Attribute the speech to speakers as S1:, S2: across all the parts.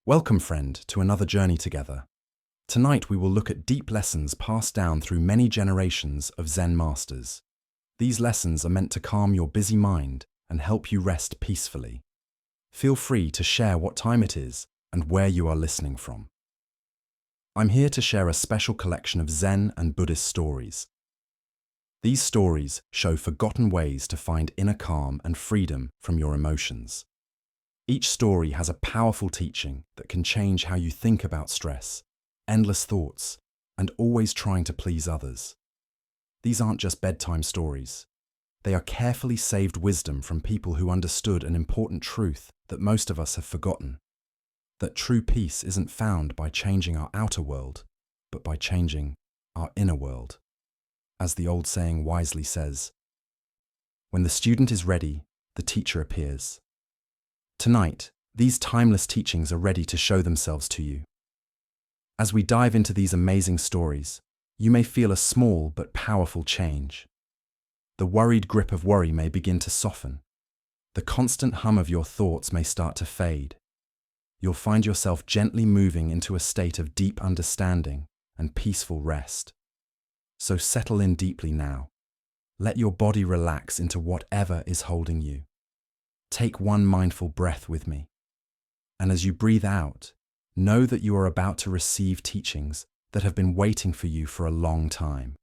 S1: Welcome, friend, to another journey together. Tonight we will look at deep lessons passed down through many generations of Zen masters. These lessons are meant to calm your busy mind and help you rest peacefully. Feel free to share what time it is and where you are listening from. I'm here to share a special collection of Zen and Buddhist stories. These stories show forgotten ways to find inner calm and freedom from your emotions. Each story has a powerful teaching that can change how you think about stress, endless thoughts, and always trying to please others. These aren't just bedtime stories. They are carefully saved wisdom from people who understood an important truth that most of us have forgotten: that true peace isn't found by changing our outer world, but by changing our inner world. As the old saying wisely says, when the student is ready, the teacher appears. Tonight, these timeless teachings are ready to show themselves to you. As we dive into these amazing stories, you may feel a small but powerful change. The worried grip of worry may begin to soften. The constant hum of your thoughts may start to fade. You'll find yourself gently moving into a state of deep understanding and peaceful rest. So settle in deeply now. Let your body relax into whatever is holding you. Take one mindful breath with me. And as you breathe out, know that you are about to receive teachings that have been waiting for you for a long time.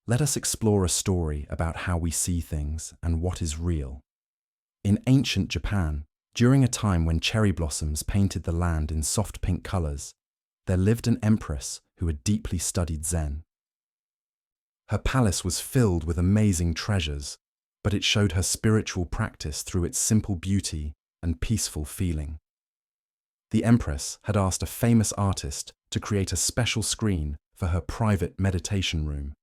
S1: Let us explore a story about how we see things and what is real. In ancient Japan, during a time when cherry blossoms painted the land in soft pink colors, there lived an empress who had deeply studied Zen. Her palace was filled with amazing treasures, but it showed her spiritual practice through its simple beauty and peaceful feeling. The empress had asked a famous artist to create a special screen for her private meditation room.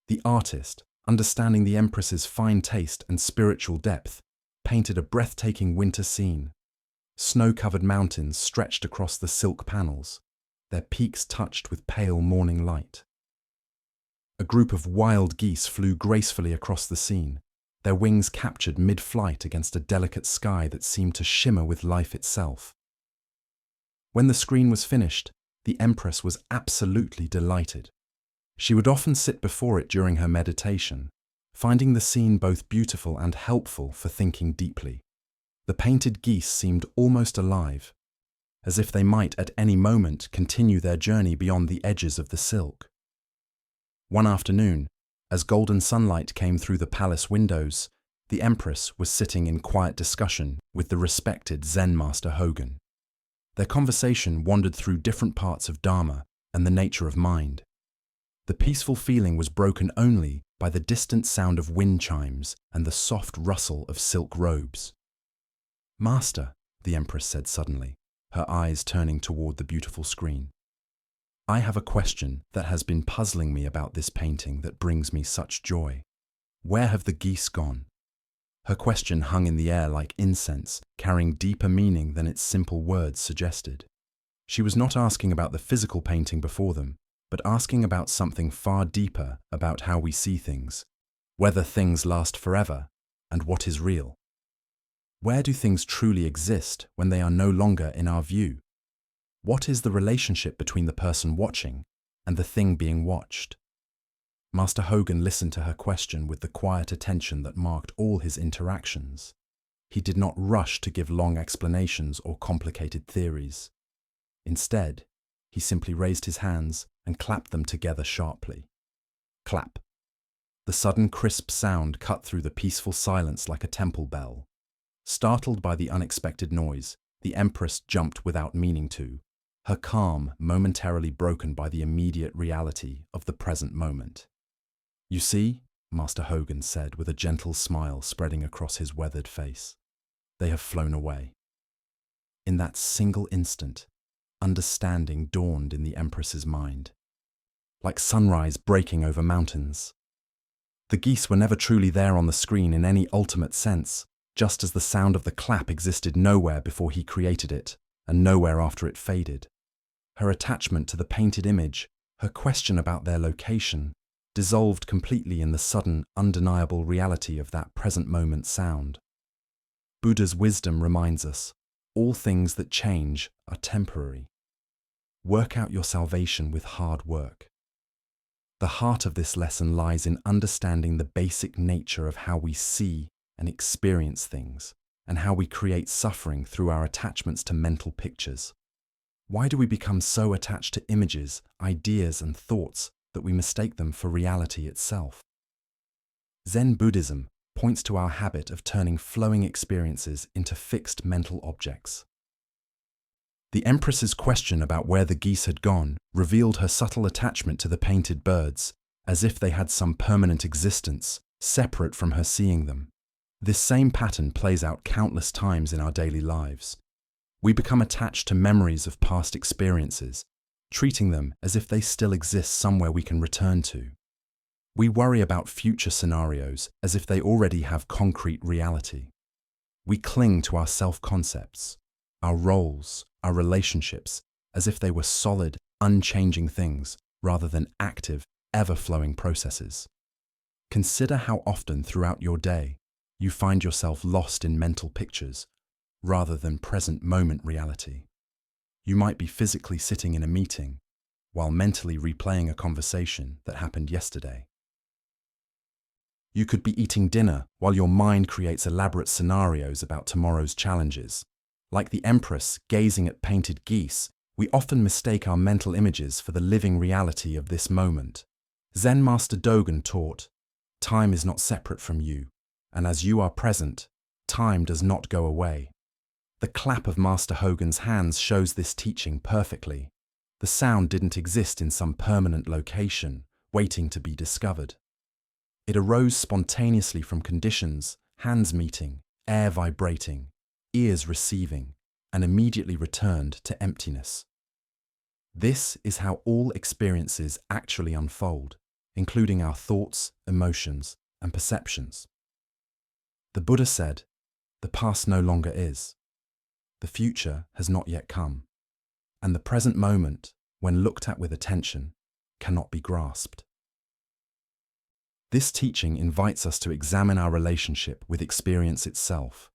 S1: The artist, understanding the empress's fine taste and spiritual depth, painted a breathtaking winter scene. Snow-covered mountains stretched across the silk panels, their peaks touched with pale morning light. A group of wild geese flew gracefully across the scene, their wings captured mid-flight against a delicate sky that seemed to shimmer with life itself. When the screen was finished, the empress was absolutely delighted. She would often sit before it during her meditation, finding the scene both beautiful and helpful for thinking deeply. The painted geese seemed almost alive, as if they might at any moment continue their journey beyond the edges of the silk. One afternoon, as golden sunlight came through the palace windows, the empress was sitting in quiet discussion with the respected Zen master Hogen. Their conversation wandered through different parts of Dharma and the nature of mind. The peaceful feeling was broken only by the distant sound of wind chimes and the soft rustle of silk robes. "Master," the empress said suddenly, her eyes turning toward the beautiful screen, "I have a question that has been puzzling me about this painting that brings me such joy. Where have the geese gone?" Her question hung in the air like incense, carrying deeper meaning than its simple words suggested. She was not asking about the physical painting before them, but asking about something far deeper about how we see things, whether things last forever, and what is real. Where do things truly exist when they are no longer in our view? What is the relationship between the person watching and the thing being watched? Master Hogen listened to her question with the quiet attention that marked all his interactions. He did not rush to give long explanations or complicated theories. Instead, he simply raised his hands and clapped them together sharply. Clap. The sudden crisp sound cut through the peaceful silence like a temple bell. Startled by the unexpected noise, the empress jumped without meaning to, her calm momentarily broken by the immediate reality of the present moment. "You see," Master Hogen said with a gentle smile spreading across his weathered face, "they have flown away." In that single instant, understanding dawned in the empress's mind. Like sunrise breaking over mountains. The geese were never truly there on the screen in any ultimate sense, just as the sound of the clap existed nowhere before he created it, and nowhere after it faded. Her attachment to the painted image, her question about their location, dissolved completely in the sudden, undeniable reality of that present moment sound. Buddha's wisdom reminds us, All things that change are temporary. Work out your salvation with hard work. The heart of this lesson lies in understanding the basic nature of how we see and experience things, and how we create suffering through our attachments to mental pictures. Why do we become so attached to images, ideas, and thoughts that we mistake them for reality itself? Zen Buddhism points to our habit of turning flowing experiences into fixed mental objects. The Empress's question about where the geese had gone revealed her subtle attachment to the painted birds, as if they had some permanent existence, separate from her seeing them. This same pattern plays out countless times in our daily lives. We become attached to memories of past experiences, treating them as if they still exist somewhere we can return to. We worry about future scenarios as if they already have concrete reality. We cling to our self-concepts, our roles, our relationships, as if they were solid, unchanging things rather than active, ever-flowing processes. Consider how often throughout your day you find yourself lost in mental pictures rather than present moment reality. You might be physically sitting in a meeting while mentally replaying a conversation that happened yesterday. You could be eating dinner while your mind creates elaborate scenarios about tomorrow's challenges. Like the Empress gazing at painted geese, we often mistake our mental images for the living reality of this moment. Zen Master Dogen taught, "Time is not separate from you, and as you are present, time does not go away." The clap of Master Hogan's hands shows this teaching perfectly. The sound didn't exist in some permanent location, waiting to be discovered. It arose spontaneously from conditions, hands meeting, air vibrating, ears receiving, and immediately returned to emptiness. This is how all experiences actually unfold, including our thoughts, emotions, and perceptions. The Buddha said, "The past no longer is. The future has not yet come, and the present moment, when looked at with attention, cannot be grasped." This teaching invites us to examine our relationship with experience itself.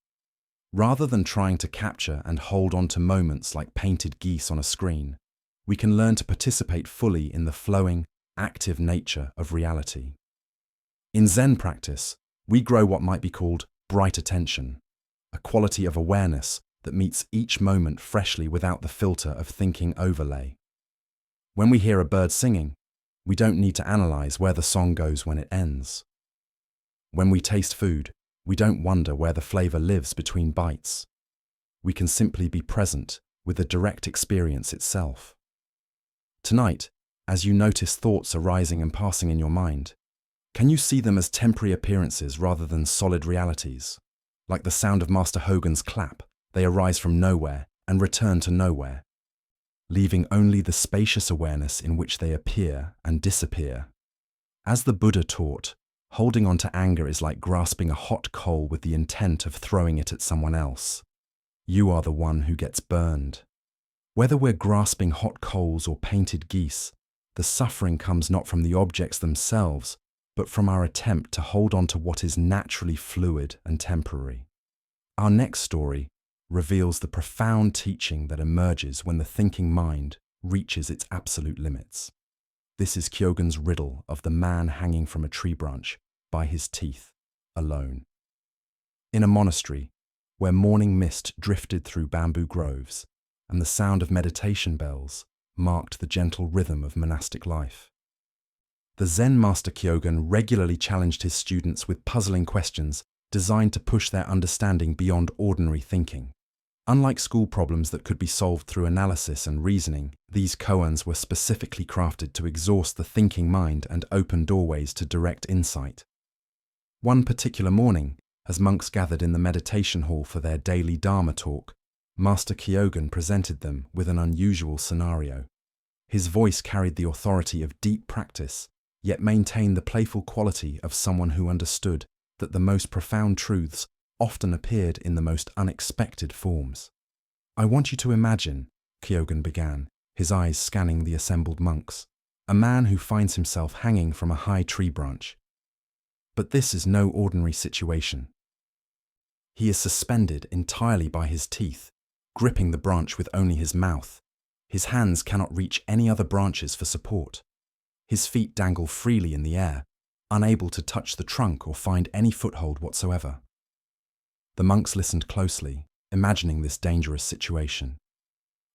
S1: Rather than trying to capture and hold on to moments like painted geese on a screen, we can learn to participate fully in the flowing, active nature of reality. In Zen practice, we grow what might be called bright attention, a quality of awareness that meets each moment freshly without the filter of thinking overlay. When we hear a bird singing, we don't need to analyze where the song goes when it ends. When we taste food, we don't wonder where the flavor lives between bites. We can simply be present with the direct experience itself. Tonight, as you notice thoughts arising and passing in your mind, can you see them as temporary appearances rather than solid realities? Like the sound of Master Hogan's clap, they arise from nowhere and return to nowhere, leaving only the spacious awareness in which they appear and disappear. As the Buddha taught, holding on to anger is like grasping a hot coal with the intent of throwing it at someone else. You are the one who gets burned. Whether we're grasping hot coals or painted geese, the suffering comes not from the objects themselves, but from our attempt to hold on to what is naturally fluid and temporary. Our next story reveals the profound teaching that emerges when the thinking mind reaches its absolute limits. This is Kyogen's riddle of the man hanging from a tree branch by his teeth, alone. In a monastery, where morning mist drifted through bamboo groves and the sound of meditation bells marked the gentle rhythm of monastic life, the Zen master Kyogen regularly challenged his students with puzzling questions designed to push their understanding beyond ordinary thinking. Unlike school problems that could be solved through analysis and reasoning, these koans were specifically crafted to exhaust the thinking mind and open doorways to direct insight. One particular morning, as monks gathered in the meditation hall for their daily Dharma talk, Master Kyogen presented them with an unusual scenario. His voice carried the authority of deep practice, yet maintained the playful quality of someone who understood that the most profound truths often appeared in the most unexpected forms. "I want you to imagine," Kyogen began, his eyes scanning the assembled monks, "a man who finds himself hanging from a high tree branch. But this is no ordinary situation. He is suspended entirely by his teeth, gripping the branch with only his mouth. His hands cannot reach any other branches for support. His feet dangle freely in the air, unable to touch the trunk or find any foothold whatsoever. The monks listened closely, imagining this dangerous situation.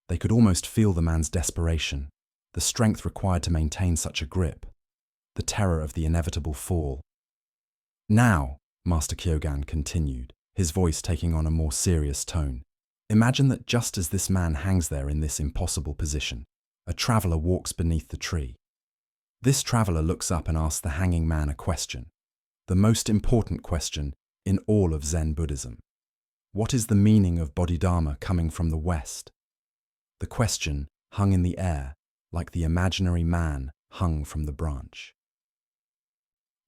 S1: They could almost feel the man's desperation, the strength required to maintain such a grip, the terror of the inevitable fall. Now, Master Kyogen continued, his voice taking on a more serious tone, imagine that just as this man hangs there in this impossible position, a traveller walks beneath the tree. This traveller looks up and asks the hanging man a question, the most important question in all of Zen Buddhism. What is the meaning of Bodhidharma coming from the West? The question hung in the air, like the imaginary man hung from the branch.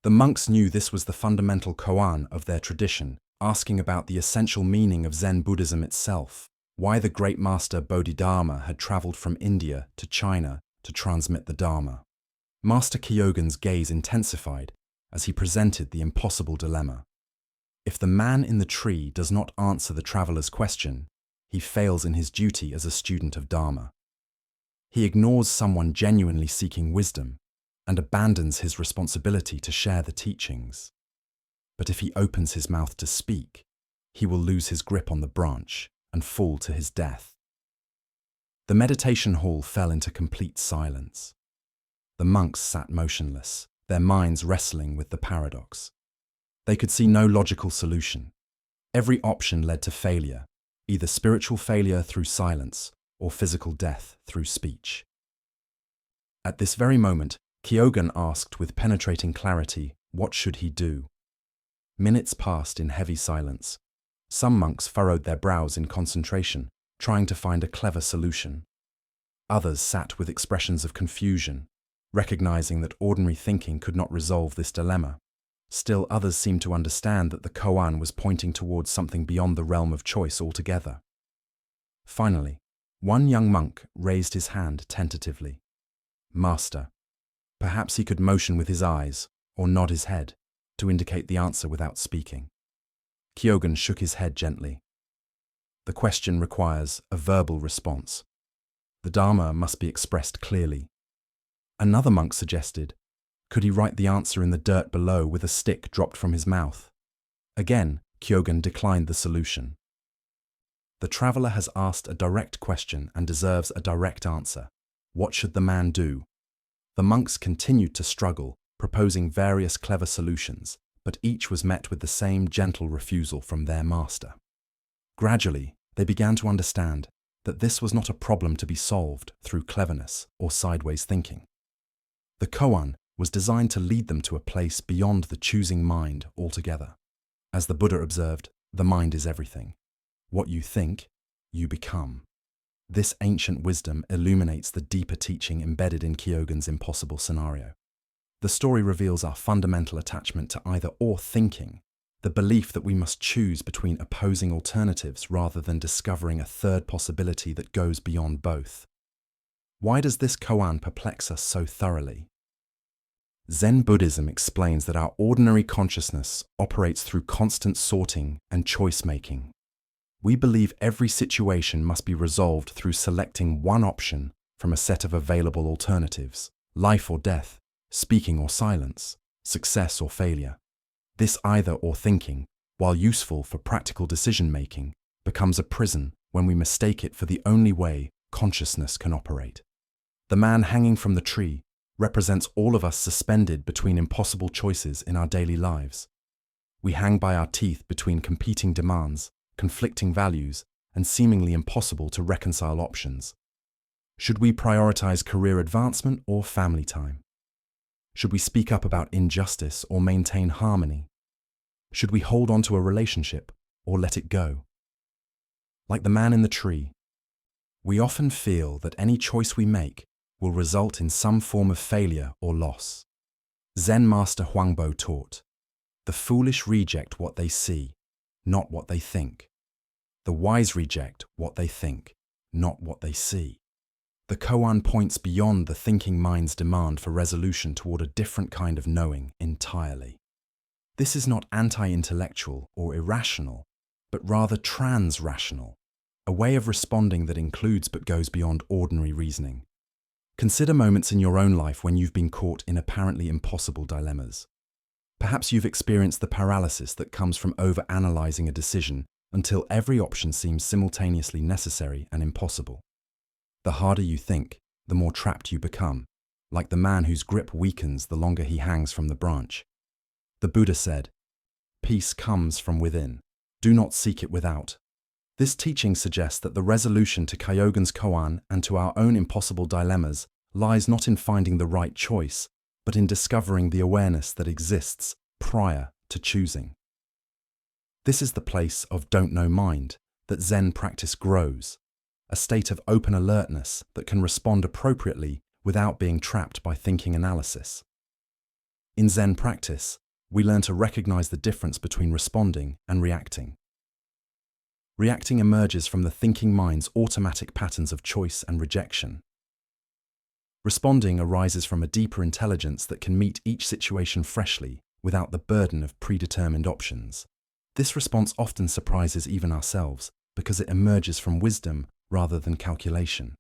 S1: The monks knew this was the fundamental koan of their tradition, asking about the essential meaning of Zen Buddhism itself, why the great master Bodhidharma had travelled from India to China to transmit the Dharma. Master Kyogen's gaze intensified as he presented the impossible dilemma. If the man in the tree does not answer the traveller's question, he fails in his duty as a student of Dharma. He ignores someone genuinely seeking wisdom and abandons his responsibility to share the teachings. But if he opens his mouth to speak, he will lose his grip on the branch and fall to his death. The meditation hall fell into complete silence. The monks sat motionless, their minds wrestling with the paradox. They could see no logical solution. Every option led to failure, either spiritual failure through silence or physical death through speech. At this very moment, Kyogen asked with penetrating clarity, what should he do? Minutes passed in heavy silence. Some monks furrowed their brows in concentration, trying to find a clever solution. Others sat with expressions of confusion, recognizing that ordinary thinking could not resolve this dilemma. Still others seemed to understand that the koan was pointing towards something beyond the realm of choice altogether. Finally, one young monk raised his hand tentatively. Master. Perhaps he could motion with his eyes or nod his head to indicate the answer without speaking. Kyogen shook his head gently. The question requires a verbal response. The Dharma must be expressed clearly. Another monk suggested, could he write the answer in the dirt below with a stick dropped from his mouth? Again, Kyogen declined the solution. The traveller has asked a direct question and deserves a direct answer. What should the man do? The monks continued to struggle, proposing various clever solutions, but each was met with the same gentle refusal from their master. Gradually, they began to understand that this was not a problem to be solved through cleverness or sideways thinking. The koan was designed to lead them to a place beyond the choosing mind altogether. As the Buddha observed, the mind is everything. What you think, you become. This ancient wisdom illuminates the deeper teaching embedded in Kyogen's impossible scenario. The story reveals our fundamental attachment to either or thinking, the belief that we must choose between opposing alternatives rather than discovering a third possibility that goes beyond both. Why does this koan perplex us so thoroughly? Zen Buddhism explains that our ordinary consciousness operates through constant sorting and choice-making. We believe every situation must be resolved through selecting one option from a set of available alternatives, life or death, speaking or silence, success or failure. This either-or thinking, while useful for practical decision-making, becomes a prison when we mistake it for the only way consciousness can operate. The man hanging from the tree represents all of us suspended between impossible choices in our daily lives. We hang by our teeth between competing demands, conflicting values, and seemingly impossible to reconcile options. Should we prioritize career advancement or family time? Should we speak up about injustice or maintain harmony? Should we hold on to a relationship or let it go? Like the man in the tree, we often feel that any choice we make will result in some form of failure or loss. Zen Master Huangbo taught, the foolish reject what they see, not what they think. The wise reject what they think, not what they see. The koan points beyond the thinking mind's demand for resolution toward a different kind of knowing entirely. This is not anti-intellectual or irrational, but rather trans-rational. a way of responding that includes but goes beyond ordinary reasoning. Consider moments in your own life when you've been caught in apparently impossible dilemmas. Perhaps you've experienced the paralysis that comes from over-analyzing a decision until every option seems simultaneously necessary and impossible. The harder you think, the more trapped you become, like the man whose grip weakens the longer he hangs from the branch. The Buddha said, "Peace comes from within. Do not seek it without." This teaching suggests that the resolution to Kyogen's koan and to our own impossible dilemmas lies not in finding the right choice, but in discovering the awareness that exists prior to choosing. This is the place of don't know mind that Zen practice grows, a state of open alertness that can respond appropriately without being trapped by thinking analysis. In Zen practice, we learn to recognize the difference between responding and reacting. Reacting emerges from the thinking mind's automatic patterns of choice and rejection. Responding arises from a deeper intelligence that can meet each situation freshly without the burden of predetermined options. This response often surprises even ourselves because it emerges from wisdom rather than calculation.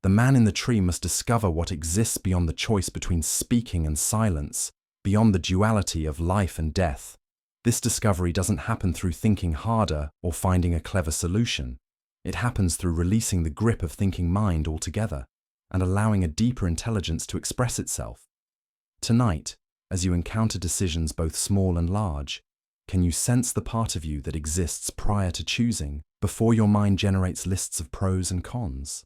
S1: The man in the tree must discover what exists beyond the choice between speaking and silence, beyond the duality of life and death. This discovery doesn't happen through thinking harder or finding a clever solution. It happens through releasing the grip of thinking mind altogether and allowing a deeper intelligence to express itself. Tonight, as you encounter decisions both small and large, can you sense the part of you that exists prior to choosing, before your mind generates lists of pros and cons?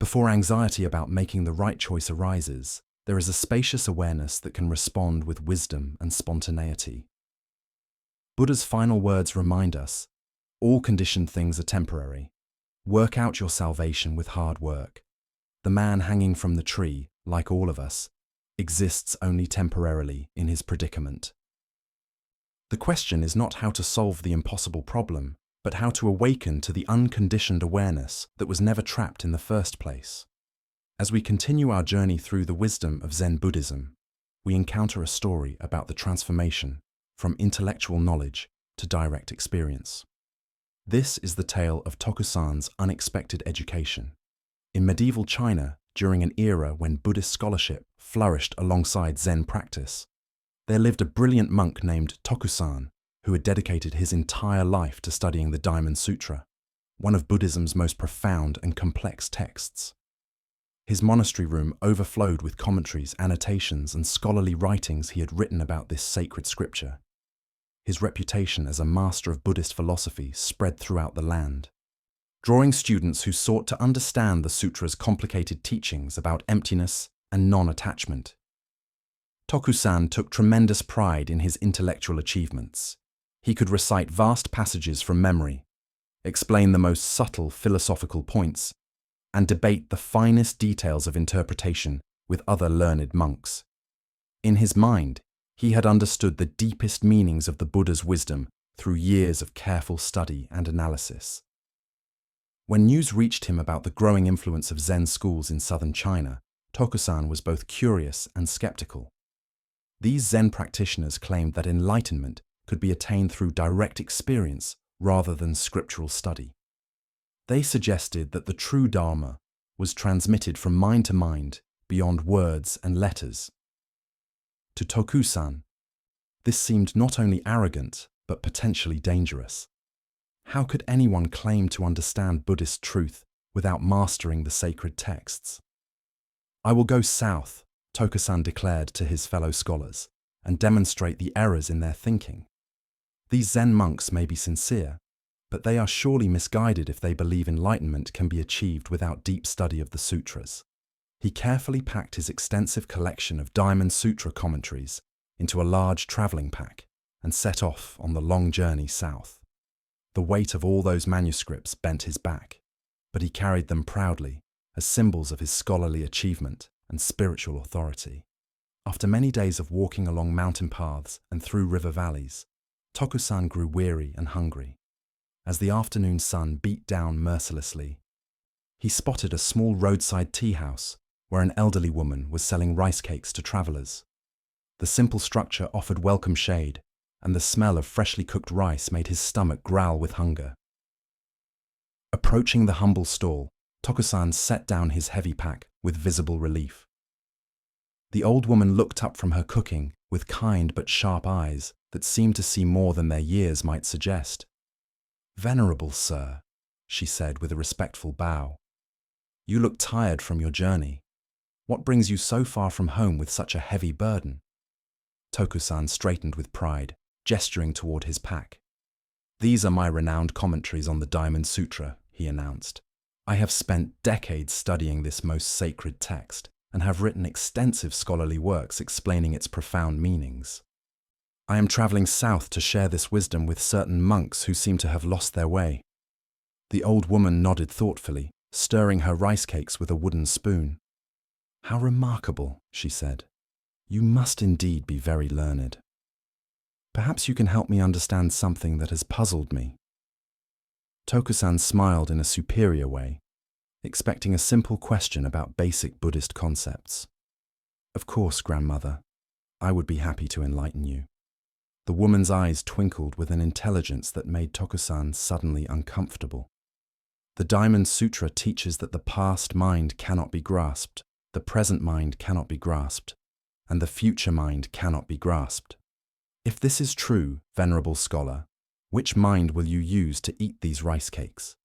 S1: Before anxiety about making the right choice arises, there is a spacious awareness that can respond with wisdom and spontaneity. Buddha's final words remind us, all conditioned things are temporary. Work out your salvation with hard work. The man hanging from the tree, like all of us, exists only temporarily in his predicament. The question is not how to solve the impossible problem, but how to awaken to the unconditioned awareness that was never trapped in the first place. As we continue our journey through the wisdom of Zen Buddhism, we encounter a story about the transformation from intellectual knowledge to direct experience. This is the tale of Tokusan's unexpected education. In medieval China, during an era when Buddhist scholarship flourished alongside Zen practice, there lived a brilliant monk named Tokusan who had dedicated his entire life to studying the Diamond Sutra, one of Buddhism's most profound and complex texts. His monastery room overflowed with commentaries, annotations, and scholarly writings he had written about this sacred scripture. His reputation as a master of Buddhist philosophy spread throughout the land, drawing students who sought to understand the sutra's complicated teachings about emptiness and non-attachment. Tokusan took tremendous pride in his intellectual achievements. He could recite vast passages from memory, explain the most subtle philosophical points, and debate the finest details of interpretation with other learned monks. In his mind, he had understood the deepest meanings of the Buddha's wisdom through years of careful study and analysis. When news reached him about the growing influence of Zen schools in southern China, Tokusan was both curious and skeptical. These Zen practitioners claimed that enlightenment could be attained through direct experience rather than scriptural study. They suggested that the true Dharma was transmitted from mind to mind beyond words and letters. To Tokusan, this seemed not only arrogant but potentially dangerous. How could anyone claim to understand Buddhist truth without mastering the sacred texts? "I will go south," Tokusan declared to his fellow scholars, "and demonstrate the errors in their thinking. These Zen monks may be sincere, but they are surely misguided if they believe enlightenment can be achieved without deep study of the sutras." He carefully packed his extensive collection of Diamond Sutra commentaries into a large travelling pack and set off on the long journey south. The weight of all those manuscripts bent his back, but he carried them proudly as symbols of his scholarly achievement and spiritual authority. After many days of walking along mountain paths and through river valleys, Tokusan grew weary and hungry. As the afternoon sun beat down mercilessly, he spotted a small roadside tea house where an elderly woman was selling rice cakes to travellers. The simple structure offered welcome shade, and the smell of freshly cooked rice made his stomach growl with hunger. Approaching the humble stall, Tokusan set down his heavy pack with visible relief. The old woman looked up from her cooking with kind but sharp eyes that seemed to see more than their years might suggest. "Venerable sir," she said with a respectful bow, "you look tired from your journey. What brings you so far from home with such a heavy burden?" Tokusan straightened with pride, gesturing toward his pack. "These are my renowned commentaries on the Diamond Sutra," he announced. "I have spent decades studying this most sacred text and have written extensive scholarly works explaining its profound meanings. I am traveling south to share this wisdom with certain monks who seem to have lost their way." The old woman nodded thoughtfully, stirring her rice cakes with a wooden spoon. "How remarkable," she said. "You must indeed be very learned. Perhaps you can help me understand something that has puzzled me." Tokusan smiled in a superior way, expecting a simple question about basic Buddhist concepts. "Of course, grandmother. I would be happy to enlighten you." The woman's eyes twinkled with an intelligence that made Tokusan suddenly uncomfortable. The Diamond Sutra teaches that the past mind cannot be grasped, the present mind cannot be grasped, and the future mind cannot be grasped. If this is true, venerable scholar, which mind will you use to eat these rice cakes?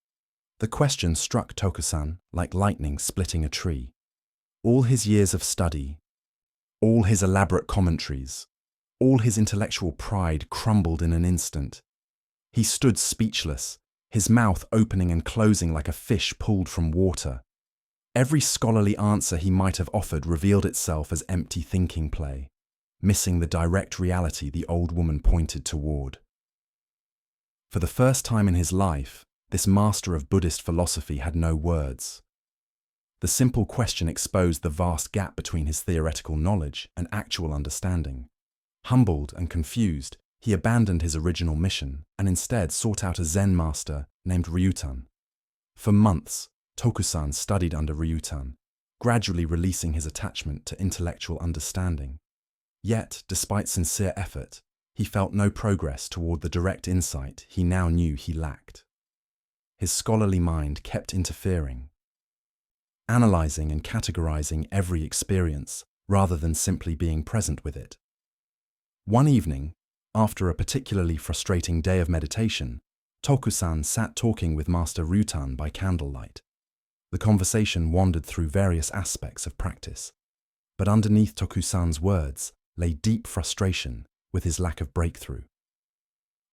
S1: The question struck Tokusan like lightning splitting a tree. All his years of study, all his elaborate commentaries, all his intellectual pride crumbled in an instant. He stood speechless, his mouth opening and closing like a fish pulled from water. Every scholarly answer he might have offered revealed itself as empty thinking play, missing the direct reality the old woman pointed toward. For the first time in his life, this master of Buddhist philosophy had no words. The simple question exposed the vast gap between his theoretical knowledge and actual understanding. Humbled and confused, he abandoned his original mission and instead sought out a Zen master named Ryutan. For months, Tokusan studied under Ryutan, gradually releasing his attachment to intellectual understanding. Yet, despite sincere effort, he felt no progress toward the direct insight he now knew he lacked. His scholarly mind kept interfering, analyzing and categorizing every experience rather than simply being present with it. One evening, after a particularly frustrating day of meditation, Tokusan sat talking with Master Ryutan by candlelight. The conversation wandered through various aspects of practice, but underneath Tokusan's words lay deep frustration with his lack of breakthrough.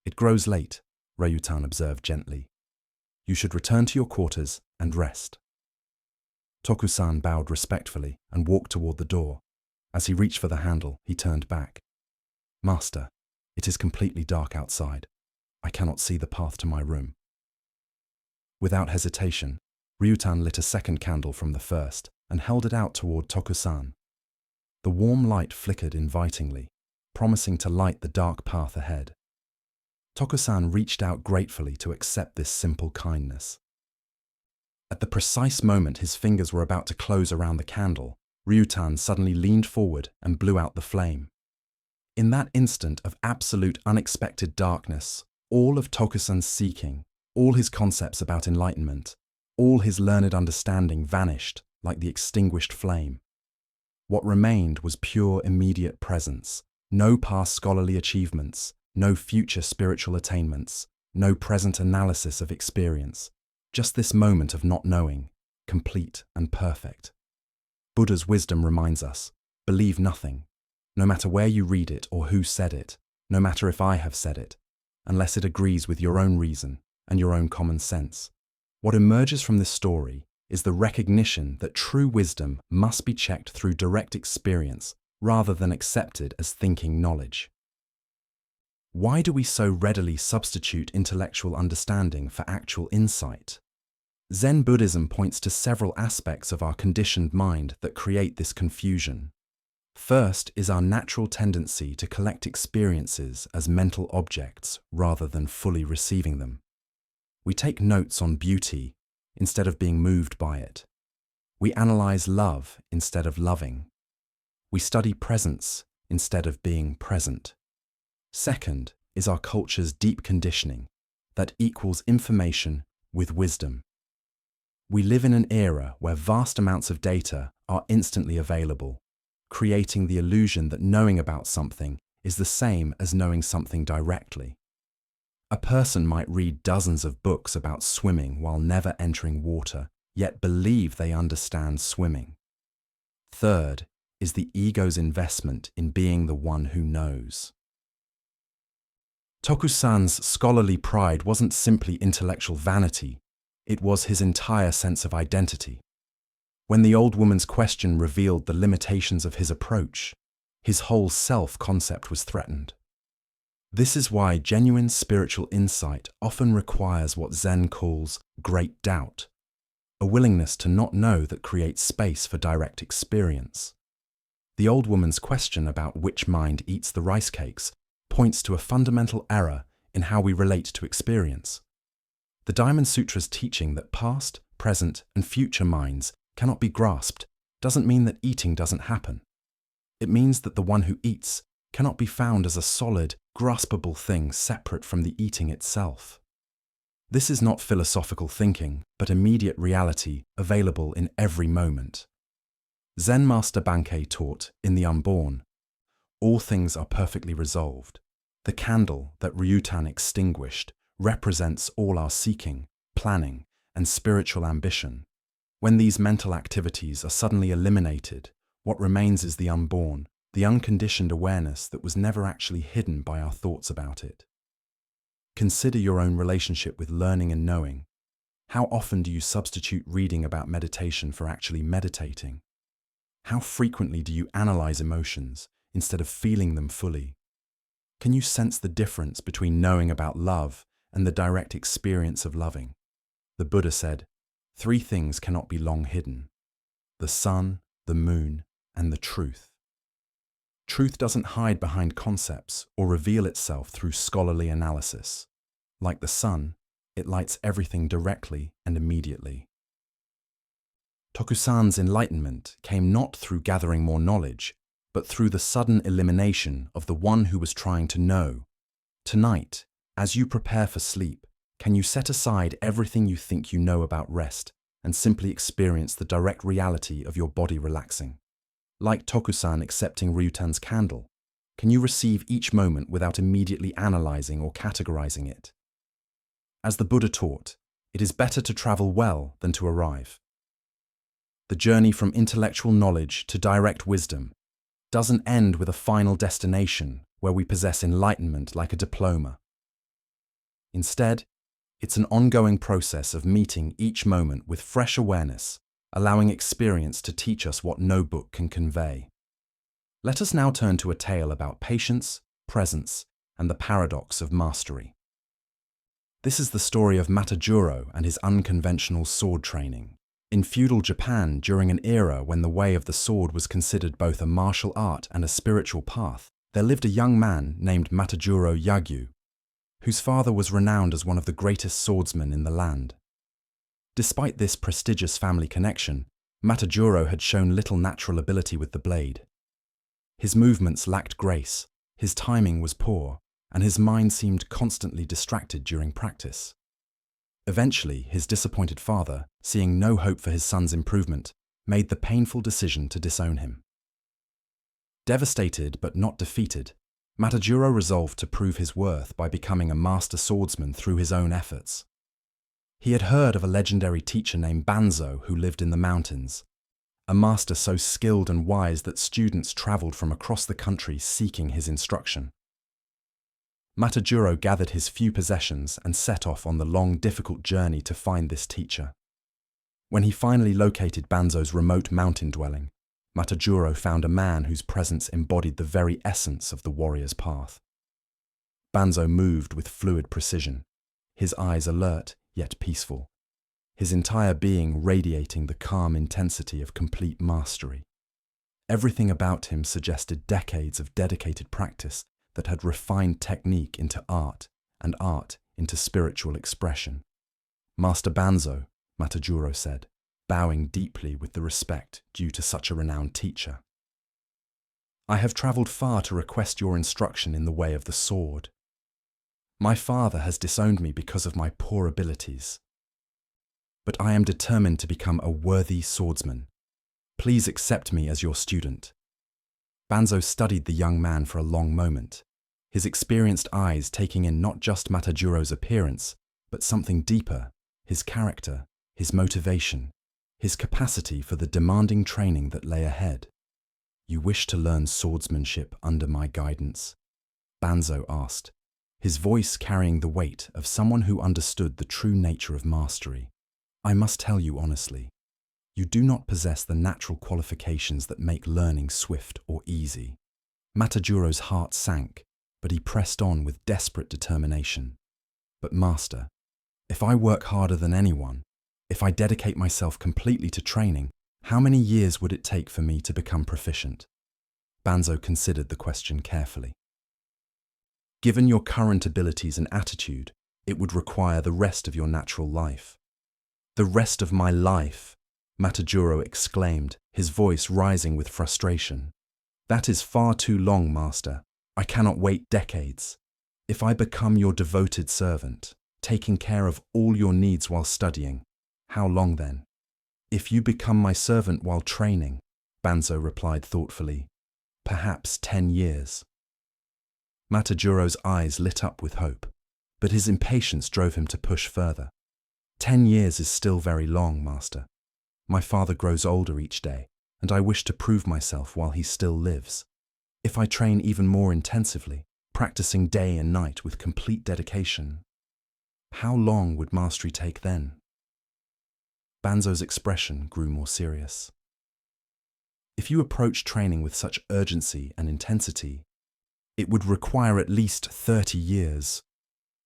S1: "It grows late," Ryutan observed gently. "You should return to your quarters and rest." Tokusan bowed respectfully and walked toward the door. As he reached for the handle, he turned back. "Master, it is completely dark outside. I cannot see the path to my room." Without hesitation, Ryutan lit a second candle from the first and held it out toward Tokusan. The warm light flickered invitingly, promising to light the dark path ahead. Tokusan reached out gratefully to accept this simple kindness. At the precise moment his fingers were about to close around the candle, Ryutan suddenly leaned forward and blew out the flame. In that instant of absolute unexpected darkness, all of Tokusan's seeking, all his concepts about enlightenment, all his learned understanding vanished like the extinguished flame. What remained was pure immediate presence, no past scholarly achievements, no future spiritual attainments, no present analysis of experience, just this moment of not knowing, complete and perfect. Buddha's wisdom reminds us, believe nothing, no matter where you read it or who said it, no matter if I have said it, unless it agrees with your own reason and your own common sense. What emerges from this story is the recognition that true wisdom must be checked through direct experience rather than accepted as thinking knowledge. Why do we so readily substitute intellectual understanding for actual insight? Zen Buddhism points to several aspects of our conditioned mind that create this confusion. First is our natural tendency to collect experiences as mental objects rather than fully receiving them. We take notes on beauty instead of being moved by it. We analyze love instead of loving. We study presence instead of being present. Second is our culture's deep conditioning that equals information, with wisdom. We live in an era where vast amounts of data are instantly available, creating the illusion that knowing about something is the same as knowing something directly. A person might read dozens of books about swimming while never entering water, yet believe they understand swimming. Third is the ego's investment in being the one who knows. Tokusan's scholarly pride wasn't simply intellectual vanity, it was his entire sense of identity. When the old woman's question revealed the limitations of his approach, his whole self-concept was threatened. This is why genuine spiritual insight often requires what Zen calls great doubt, a willingness to not know that creates space for direct experience. The old woman's question about which mind eats the rice cakes points to a fundamental error in how we relate to experience. The Diamond Sutra's teaching that past, present, and future minds cannot be grasped doesn't mean that eating doesn't happen. It means that the one who eats cannot be found as a solid, graspable thing separate from the eating itself. This is not philosophical thinking, but immediate reality available in every moment. Zen Master Bankei taught, in the unborn, all things are perfectly resolved. The candle that Ryutan extinguished represents all our seeking, planning, and spiritual ambition. When these mental activities are suddenly eliminated, what remains is the unborn, the unconditioned awareness that was never actually hidden by our thoughts about it. Consider your own relationship with learning and knowing. How often do you substitute reading about meditation for actually meditating? How frequently do you analyze emotions instead of feeling them fully? Can you sense the difference between knowing about love and the direct experience of loving? The Buddha said, 3 things cannot be long hidden: the sun, the moon, and the truth. Truth doesn't hide behind concepts or reveal itself through scholarly analysis. Like the sun, it lights everything directly and immediately. Tokusan's enlightenment came not through gathering more knowledge, but through the sudden elimination of the one who was trying to know. Tonight, as you prepare for sleep, can you set aside everything you think you know about rest and simply experience the direct reality of your body relaxing? Like Tokusan accepting Ryutan's candle, can you receive each moment without immediately analyzing or categorizing it? As the Buddha taught, it is better to travel well than to arrive. The journey from intellectual knowledge to direct wisdom doesn't end with a final destination where we possess enlightenment like a diploma. Instead, it's an ongoing process of meeting each moment with fresh awareness, allowing experience to teach us what no book can convey. Let us now turn to a tale about patience, presence, and the paradox of mastery. This is the story of Matajuro and his unconventional sword training. In feudal Japan, during an era when the way of the sword was considered both a martial art and a spiritual path, there lived a young man named Matajuro Yagyu, whose father was renowned as one of the greatest swordsmen in the land. Despite this prestigious family connection, Matajuro had shown little natural ability with the blade. His movements lacked grace, his timing was poor, and his mind seemed constantly distracted during practice. Eventually, his disappointed father, seeing no hope for his son's improvement, made the painful decision to disown him. Devastated but not defeated, Matajuro resolved to prove his worth by becoming a master swordsman through his own efforts. He had heard of a legendary teacher named Banzo who lived in the mountains, a master so skilled and wise that students traveled from across the country seeking his instruction. Matajuro gathered his few possessions and set off on the long, difficult journey to find this teacher. When he finally located Banzo's remote mountain dwelling, Matajuro found a man whose presence embodied the very essence of the warrior's path. Banzo moved with fluid precision, his eyes alert yet peaceful, his entire being radiating the calm intensity of complete mastery. Everything about him suggested decades of dedicated practice that had refined technique into art and art into spiritual expression. "Master Banzo," Matajuro said, bowing deeply with the respect due to such a renowned teacher. "I have travelled far to request your instruction in the way of the sword. My father has disowned me because of my poor abilities. but I am determined to become a worthy swordsman. Please accept me as your student." Banzo studied the young man for a long moment, his experienced eyes taking in not just Matajuro's appearance, but something deeper, his character, his motivation, his capacity for the demanding training that lay ahead. "You wish to learn swordsmanship under my guidance?" Banzo asked, his voice carrying the weight of someone who understood the true nature of mastery. "I must tell you honestly, you do not possess the natural qualifications that make learning swift or easy." Matajuro's heart sank, but he pressed on with desperate determination. "But Master, if I work harder than anyone, if I dedicate myself completely to training, how many years would it take for me to become proficient?" Banzo considered the question carefully. "Given your current abilities and attitude, it would require the rest of your natural life." "The rest of my life!" Matajuro exclaimed, his voice rising with frustration. "That is far too long, Master. I cannot wait decades. If I become your devoted servant, taking care of all your needs while studying, how long then?" "If you become my servant while training," Banzo replied thoughtfully, "perhaps 10 years. Matajuro's eyes lit up with hope, but his impatience drove him to push further. 10 years is still very long, Master. My father grows older each day, and I wish to prove myself while he still lives. If I train even more intensively, practicing day and night with complete dedication, how long would mastery take then?" Banzo's expression grew more serious. "If you approach training with such urgency and intensity, it would require at least 30 years.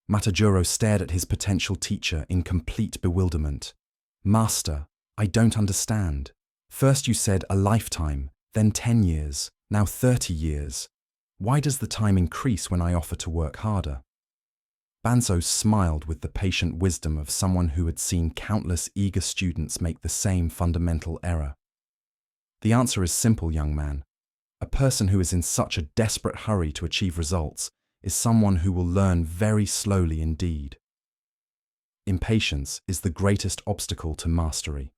S1: Matajuro stared at his potential teacher in complete bewilderment. "Master, I don't understand. First you said a lifetime, then 10 years, now 30 years. Why does the time increase when I offer to work harder?" Banzo smiled with the patient wisdom of someone who had seen countless eager students make the same fundamental error. "The answer is simple, young man. A person who is in such a desperate hurry to achieve results is someone who will learn very slowly indeed. Impatience is the greatest obstacle to mastery."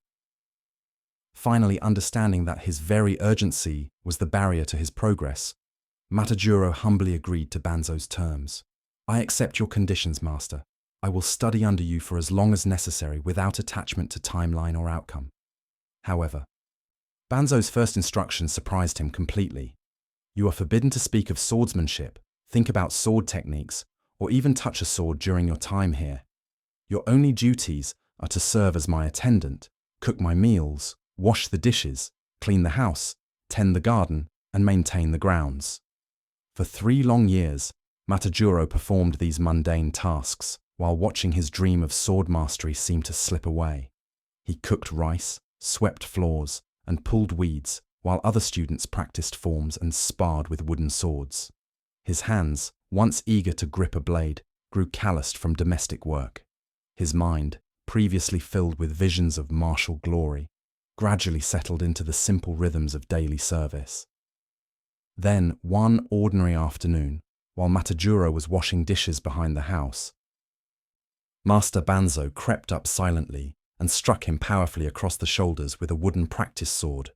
S1: Finally understanding that his very urgency was the barrier to his progress, Matajuro humbly agreed to Banzo's terms. "I accept your conditions, Master. I will study under you for as long as necessary without attachment to timeline or outcome." However, Banzo's first instructions surprised him completely. "You are forbidden to speak of swordsmanship, think about sword techniques, or even touch a sword during your time here. Your only duties are to serve as my attendant, cook my meals, wash the dishes, clean the house, tend the garden, and maintain the grounds." For 3 long years, Matajuro performed these mundane tasks, while watching his dream of sword mastery seem to slip away. He cooked rice, swept floors, and pulled weeds, while other students practiced forms and sparred with wooden swords. His hands, once eager to grip a blade, grew calloused from domestic work. His mind, previously filled with visions of martial glory, gradually settled into the simple rhythms of daily service. Then, one ordinary afternoon, while Matajuro was washing dishes behind the house, Master Banzo crept up silently and struck him powerfully across the shoulders with a wooden practice sword.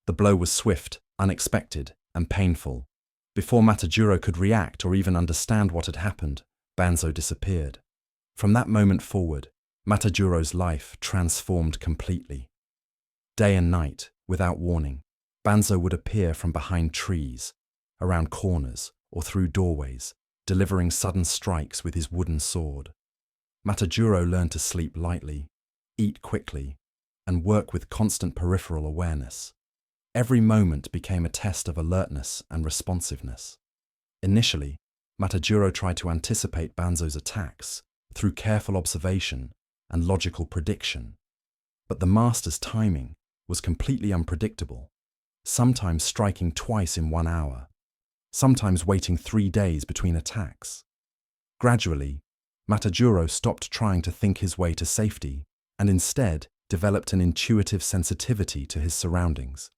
S1: The blow was swift, unexpected, and painful. Before Matajuro could react or even understand what had happened, Banzo disappeared. From that moment forward, Matajuro's life transformed completely. Day and night, without warning, Banzo would appear from behind trees, around corners, or through doorways, delivering sudden strikes with his wooden sword. Matajuro learned to sleep lightly, eat quickly, and work with constant peripheral awareness. Every moment became a test of alertness and responsiveness. Initially, Matajuro tried to anticipate Banzo's attacks through careful observation and logical prediction, but the master's timing was completely unpredictable, sometimes striking twice in 1 hour, sometimes waiting 3 days between attacks. Gradually, Matajuro stopped trying to think his way to safety and instead developed an intuitive sensitivity to his surroundings.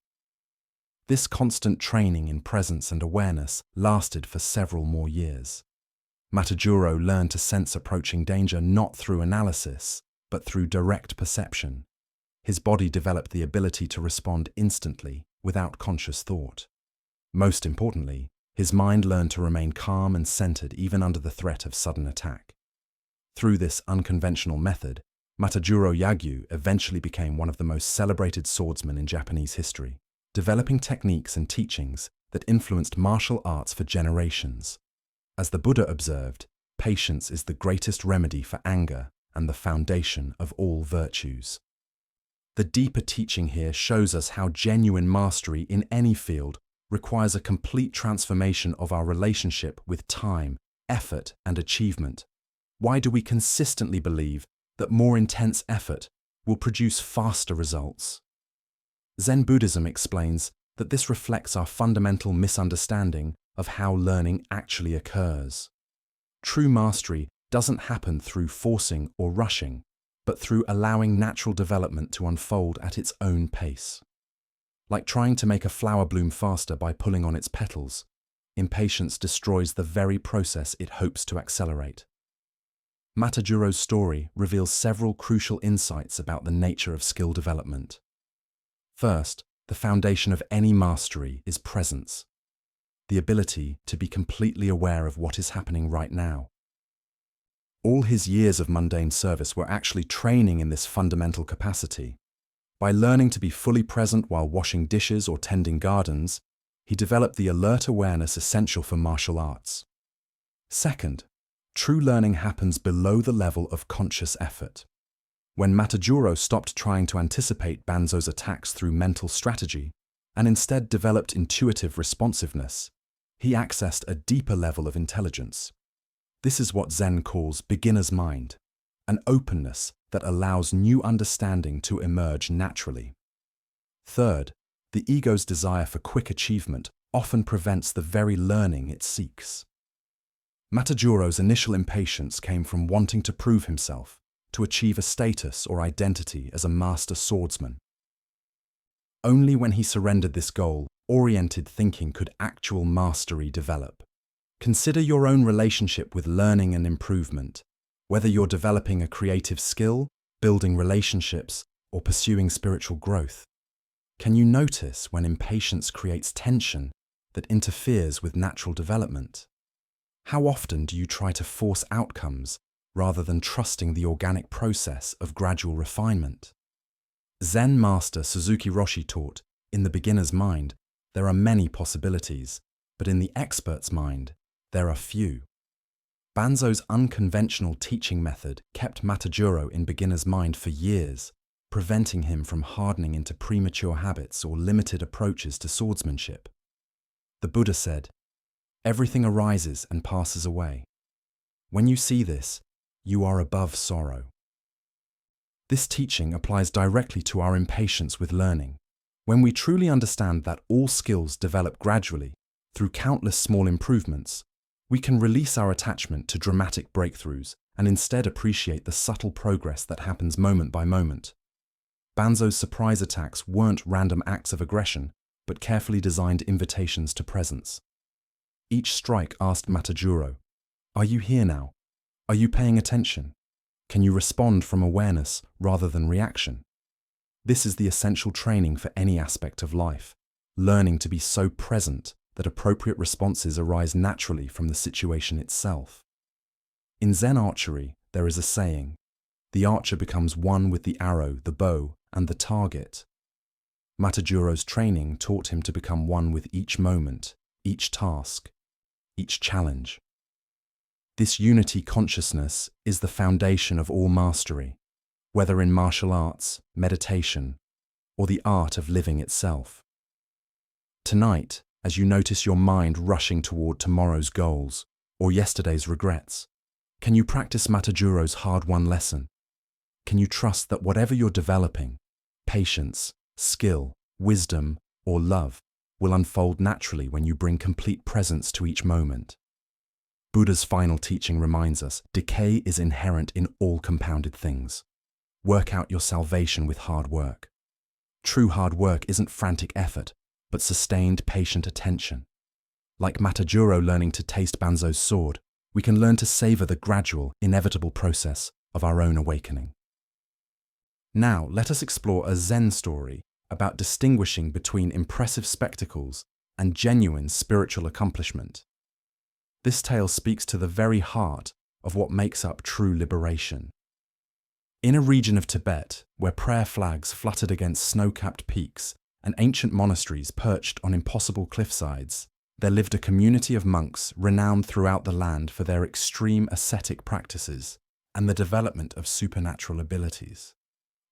S1: This constant training in presence and awareness lasted for several more years. Matajuro learned to sense approaching danger not through analysis, but through direct perception. His body developed the ability to respond instantly, without conscious thought. Most importantly, his mind learned to remain calm and centered even under the threat of sudden attack. Through this unconventional method, Matajuro Yagyu eventually became one of the most celebrated swordsmen in Japanese history, developing techniques and teachings that influenced martial arts for generations. As the Buddha observed, patience is the greatest remedy for anger and the foundation of all virtues. The deeper teaching here shows us how genuine mastery in any field requires a complete transformation of our relationship with time, effort, and achievement. Why do we consistently believe that more intense effort will produce faster results? Zen Buddhism explains that this reflects our fundamental misunderstanding of how learning actually occurs. True mastery doesn't happen through forcing or rushing, but through allowing natural development to unfold at its own pace. Like trying to make a flower bloom faster by pulling on its petals, impatience destroys the very process it hopes to accelerate. Matajuro's story reveals several crucial insights about the nature of skill development. First, the foundation of any mastery is presence, the ability to be completely aware of what is happening right now. All his years of mundane service were actually training in this fundamental capacity. By learning to be fully present while washing dishes or tending gardens, he developed the alert awareness essential for martial arts. Second, true learning happens below the level of conscious effort. When Matajuro stopped trying to anticipate Banzo's attacks through mental strategy and instead developed intuitive responsiveness, he accessed a deeper level of intelligence. This is what Zen calls beginner's mind, an openness that allows new understanding to emerge naturally. Third, the ego's desire for quick achievement often prevents the very learning it seeks. Matajuro's initial impatience came from wanting to prove himself, to achieve a status or identity as a master swordsman. Only when he surrendered this goal-oriented thinking could actual mastery develop. Consider your own relationship with learning and improvement, whether you're developing a creative skill, building relationships, or pursuing spiritual growth. Can you notice when impatience creates tension that interferes with natural development? How often do you try to force outcomes rather than trusting the organic process of gradual refinement? Zen master Suzuki Roshi taught, in the beginner's mind, there are many possibilities, but in the expert's mind, there are few. Banzo's unconventional teaching method kept Matajuro in beginner's mind for years, preventing him from hardening into premature habits or limited approaches to swordsmanship. The Buddha said, "Everything arises and passes away. When you see this, you are above sorrow." This teaching applies directly to our impatience with learning. When we truly understand that all skills develop gradually, through countless small improvements, we can release our attachment to dramatic breakthroughs and instead appreciate the subtle progress that happens moment by moment. Banzo's surprise attacks weren't random acts of aggression, but carefully designed invitations to presence. Each strike asked Matajuro, "Are you here now? Are you paying attention? Can you respond from awareness rather than reaction?" This is the essential training for any aspect of life, learning to be so present that appropriate responses arise naturally from the situation itself. In Zen archery, there is a saying, "The archer becomes one with the arrow, the bow, and the target." Matajuro's training taught him to become one with each moment, each task, each challenge. This unity consciousness is the foundation of all mastery, whether in martial arts, meditation, or the art of living itself. Tonight, as you notice your mind rushing toward tomorrow's goals or yesterday's regrets, can you practice Matajuro's hard-won lesson? Can you trust that whatever you're developing, patience, skill, wisdom, or love, will unfold naturally when you bring complete presence to each moment? Buddha's final teaching reminds us, decay is inherent in all compounded things. Work out your salvation with hard work. True hard work isn't frantic effort, but sustained, patient attention. Like Matajuro learning to taste Banzo's sword, we can learn to savor the gradual, inevitable process of our own awakening. Now, let us explore a Zen story about distinguishing between impressive spectacles and genuine spiritual accomplishment. This tale speaks to the very heart of what makes up true liberation. In a region of Tibet, where prayer flags fluttered against snow-capped peaks and ancient monasteries perched on impossible cliffsides, there lived a community of monks renowned throughout the land for their extreme ascetic practices and the development of supernatural abilities.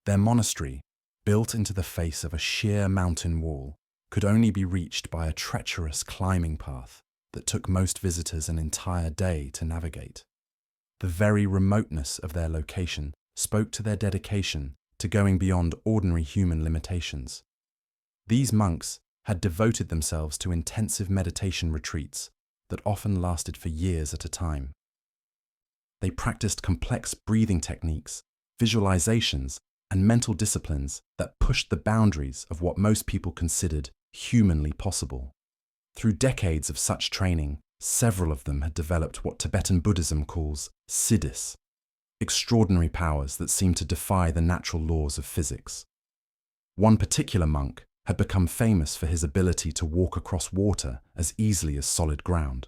S1: Their monastery, built into the face of a sheer mountain wall, could only be reached by a treacherous climbing path that took most visitors an entire day to navigate. The very remoteness of their location spoke to their dedication to going beyond ordinary human limitations. These monks had devoted themselves to intensive meditation retreats that often lasted for years at a time. They practiced complex breathing techniques, visualizations, and mental disciplines that pushed the boundaries of what most people considered humanly possible. Through decades of such training, several of them had developed what Tibetan Buddhism calls siddhis, extraordinary powers that seem to defy the natural laws of physics. One particular monk had become famous for his ability to walk across water as easily as solid ground.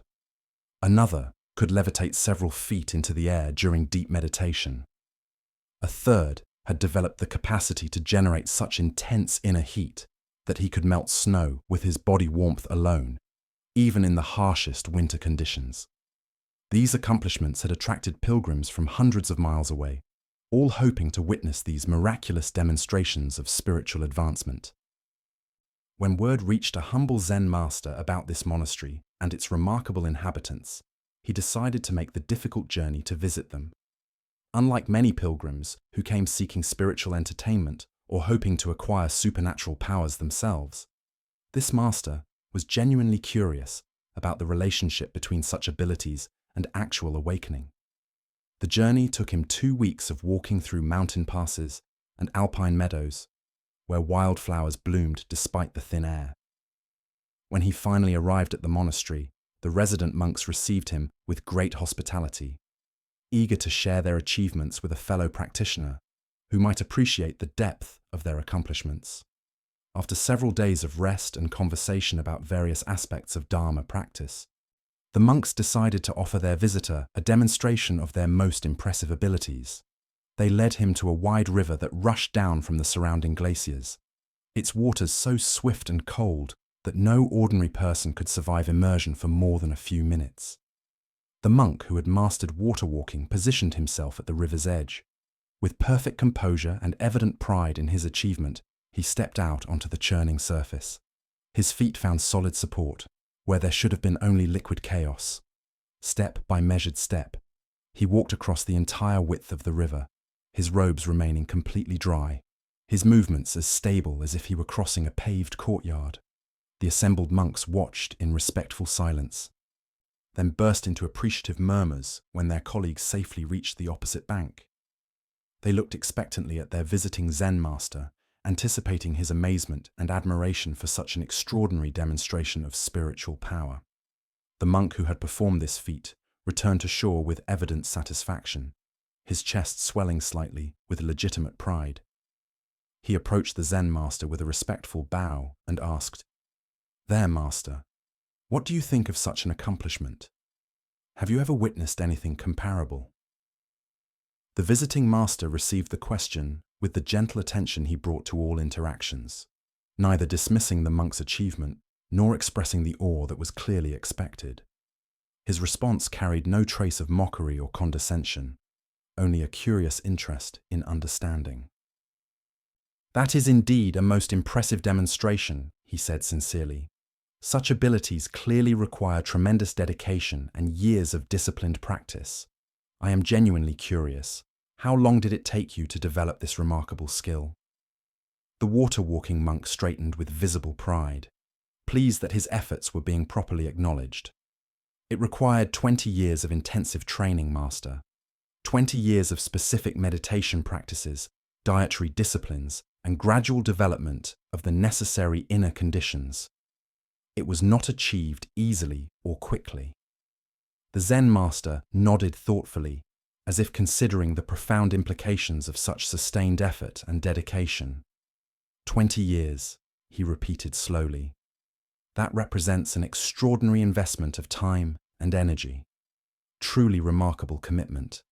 S1: Another could levitate several feet into the air during deep meditation. A third had developed the capacity to generate such intense inner heat that he could melt snow with his body warmth alone, even in the harshest winter conditions. These accomplishments had attracted pilgrims from hundreds of miles away, all hoping to witness these miraculous demonstrations of spiritual advancement. When word reached a humble Zen master about this monastery and its remarkable inhabitants, he decided to make the difficult journey to visit them. Unlike many pilgrims who came seeking spiritual entertainment or hoping to acquire supernatural powers themselves, this master was genuinely curious about the relationship between such abilities and actual awakening. The journey took him 2 weeks of walking through mountain passes and alpine meadows, where wildflowers bloomed despite the thin air. When he finally arrived at the monastery, the resident monks received him with great hospitality, eager to share their achievements with a fellow practitioner who might appreciate the depth of their accomplishments. After several days of rest and conversation about various aspects of Dharma practice, the monks decided to offer their visitor a demonstration of their most impressive abilities. They led him to a wide river that rushed down from the surrounding glaciers, its waters so swift and cold that no ordinary person could survive immersion for more than a few minutes. The monk who had mastered water walking positioned himself at the river's edge. With perfect composure and evident pride in his achievement, he stepped out onto the churning surface. His feet found solid support, where there should have been only liquid chaos. Step by measured step, he walked across the entire width of the river, his robes remaining completely dry, his movements as stable as if he were crossing a paved courtyard. The assembled monks watched in respectful silence, then burst into appreciative murmurs when their colleagues safely reached the opposite bank. They looked expectantly at their visiting Zen master, anticipating his amazement and admiration for such an extraordinary demonstration of spiritual power. The monk who had performed this feat returned to shore with evident satisfaction, his chest swelling slightly with legitimate pride. He approached the Zen master with a respectful bow and asked, "There, master, what do you think of such an accomplishment? Have you ever witnessed anything comparable?" The visiting master received the question with the gentle attention he brought to all interactions, neither dismissing the monk's achievement nor expressing the awe that was clearly expected. His response carried no trace of mockery or condescension, only a curious interest in understanding. "That is indeed a most impressive demonstration," he said sincerely. "Such abilities clearly require tremendous dedication and years of disciplined practice. I am genuinely curious. How long did it take you to develop this remarkable skill?" The water-walking monk straightened with visible pride, pleased that his efforts were being properly acknowledged. "It required 20 years of intensive training, master. 20 years of specific meditation practices, dietary disciplines, and gradual development of the necessary inner conditions. It was not achieved easily or quickly." The Zen master nodded thoughtfully, as if considering the profound implications of such sustained effort and dedication. 20 years, he repeated slowly. That represents an extraordinary investment of time and energy. Truly remarkable commitment.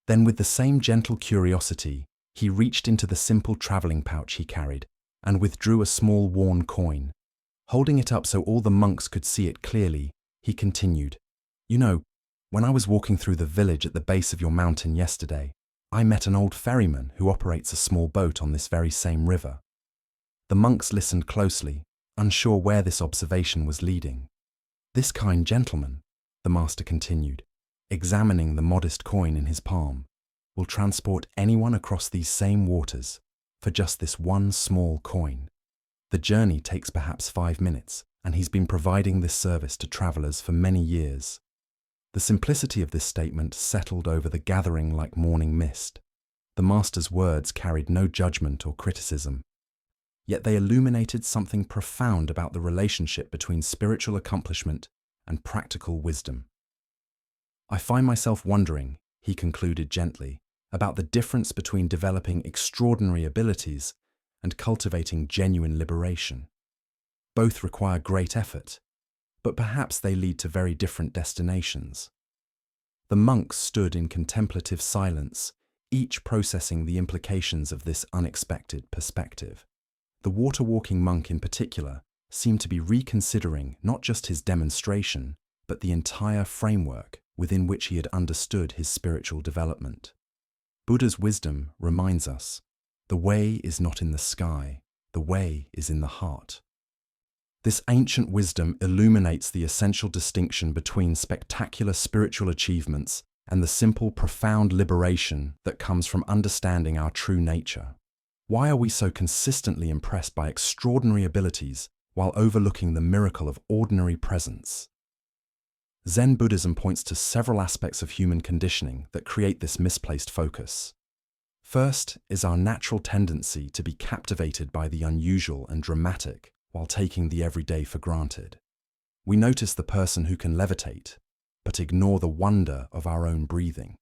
S1: Then, with the same gentle curiosity, he reached into the simple traveling pouch he carried and withdrew a small worn coin. Holding it up so all the monks could see it clearly, he continued, "You know, when I was walking through the village at the base of your mountain yesterday, I met an old ferryman who operates a small boat on this very same river." The monks listened closely, unsure where this observation was leading. "This kind gentleman," the master continued, examining the modest coin in his palm, "will transport anyone across these same waters for just this one small coin. The journey takes perhaps 5 minutes, and he's been providing this service to travelers for many years." The simplicity of this statement settled over the gathering like morning mist. The master's words carried no judgment or criticism, yet they illuminated something profound about the relationship between spiritual accomplishment and practical wisdom. "I find myself wondering," he concluded gently, "about the difference between developing extraordinary abilities and cultivating genuine liberation. Both require great effort, but perhaps they lead to very different destinations." The monks stood in contemplative silence, each processing the implications of this unexpected perspective. The water-walking monk in particular seemed to be reconsidering not just his demonstration, but the entire framework within which he had understood his spiritual development. Buddha's wisdom reminds us, the way is not in the sky, the way is in the heart. This ancient wisdom illuminates the essential distinction between spectacular spiritual achievements and the simple, profound liberation that comes from understanding our true nature. Why are we so consistently impressed by extraordinary abilities while overlooking the miracle of ordinary presence? Zen Buddhism points to several aspects of human conditioning that create this misplaced focus. First is our natural tendency to be captivated by the unusual and dramatic while taking the everyday for granted. We notice the person who can levitate, but ignore the wonder of our own breathing.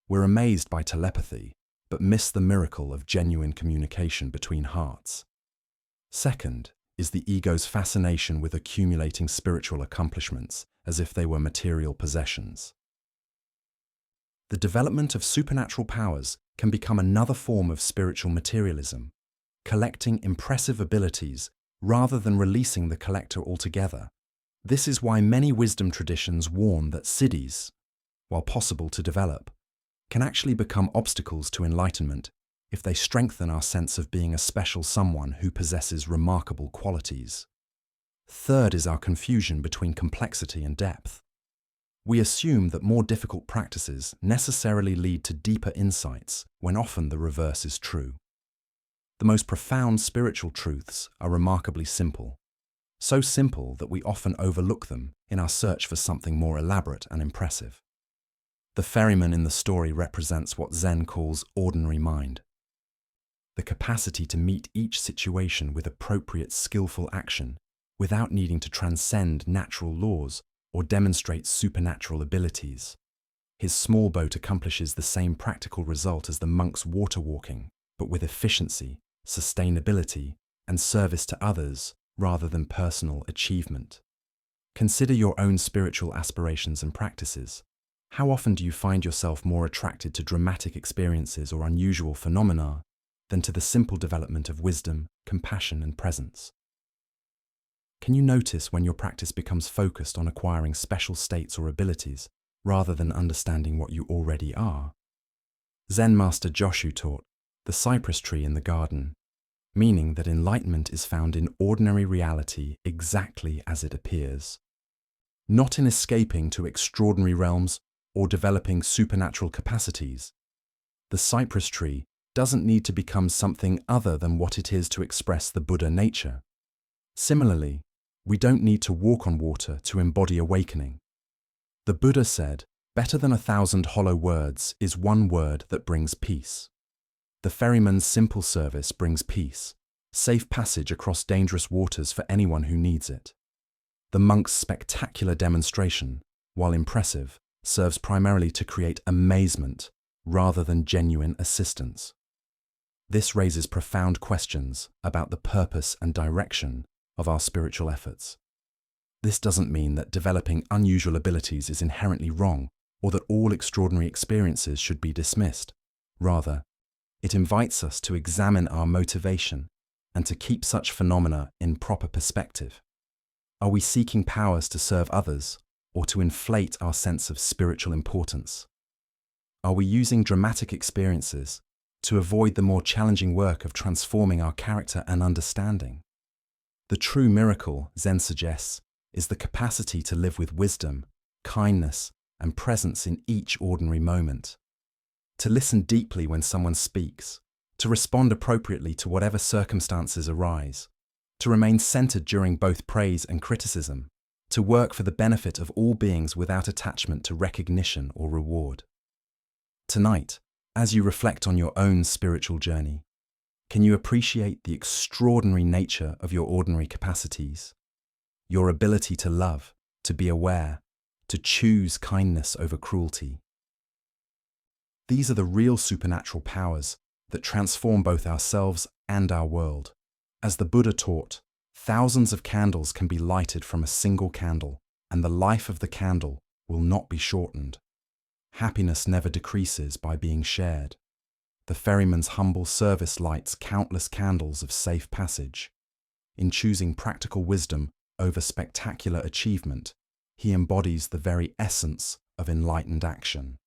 S1: We're amazed by telepathy, but miss the miracle of genuine communication between hearts. Second is the ego's fascination with accumulating spiritual accomplishments as if they were material possessions. The development of supernatural powers can become another form of spiritual materialism, collecting impressive abilities rather than releasing the collector altogether. This is why many wisdom traditions warn that siddhis, while possible to develop, can actually become obstacles to enlightenment if they strengthen our sense of being a special someone who possesses remarkable qualities. Third is our confusion between complexity and depth. We assume that more difficult practices necessarily lead to deeper insights, when often the reverse is true. The most profound spiritual truths are remarkably simple, so simple that we often overlook them in our search for something more elaborate and impressive. The ferryman in the story represents what Zen calls ordinary mind, the capacity to meet each situation with appropriate skillful action without needing to transcend natural laws or demonstrate supernatural abilities. His small boat accomplishes the same practical result as the monk's water walking, but with efficiency, sustainability, and service to others rather than personal achievement. Consider your own spiritual aspirations and practices. How often do you find yourself more attracted to dramatic experiences or unusual phenomena than to the simple development of wisdom, compassion, and presence? Can you notice when your practice becomes focused on acquiring special states or abilities rather than understanding what you already are? Zen master Joshu taught, "The cypress tree in the garden," meaning that enlightenment is found in ordinary reality exactly as it appears, not in escaping to extraordinary realms or developing supernatural capacities. The cypress tree doesn't need to become something other than what it is to express the Buddha nature. Similarly, we don't need to walk on water to embody awakening. The Buddha said, "Better than 1,000 hollow words is one word that brings peace." The ferryman's simple service brings peace, safe passage across dangerous waters for anyone who needs it. The monk's spectacular demonstration, while impressive, serves primarily to create amazement rather than genuine assistance. This raises profound questions about the purpose and direction of our spiritual efforts. This doesn't mean that developing unusual abilities is inherently wrong or that all extraordinary experiences should be dismissed. Rather, it invites us to examine our motivation and to keep such phenomena in proper perspective. Are we seeking powers to serve others or to inflate our sense of spiritual importance? Are we using dramatic experiences to avoid the more challenging work of transforming our character and understanding? The true miracle, Zen suggests, is the capacity to live with wisdom, kindness, and presence in each ordinary moment. To listen deeply when someone speaks, to respond appropriately to whatever circumstances arise, to remain centered during both praise and criticism, to work for the benefit of all beings without attachment to recognition or reward. Tonight, as you reflect on your own spiritual journey, can you appreciate the extraordinary nature of your ordinary capacities? Your ability to love, to be aware, to choose kindness over cruelty. These are the real supernatural powers that transform both ourselves and our world. As the Buddha taught, thousands of candles can be lighted from a single candle, and the life of the candle will not be shortened. Happiness never decreases by being shared. The ferryman's humble service lights countless candles of safe passage. In choosing practical wisdom over spectacular achievement, he embodies the very essence of enlightened action.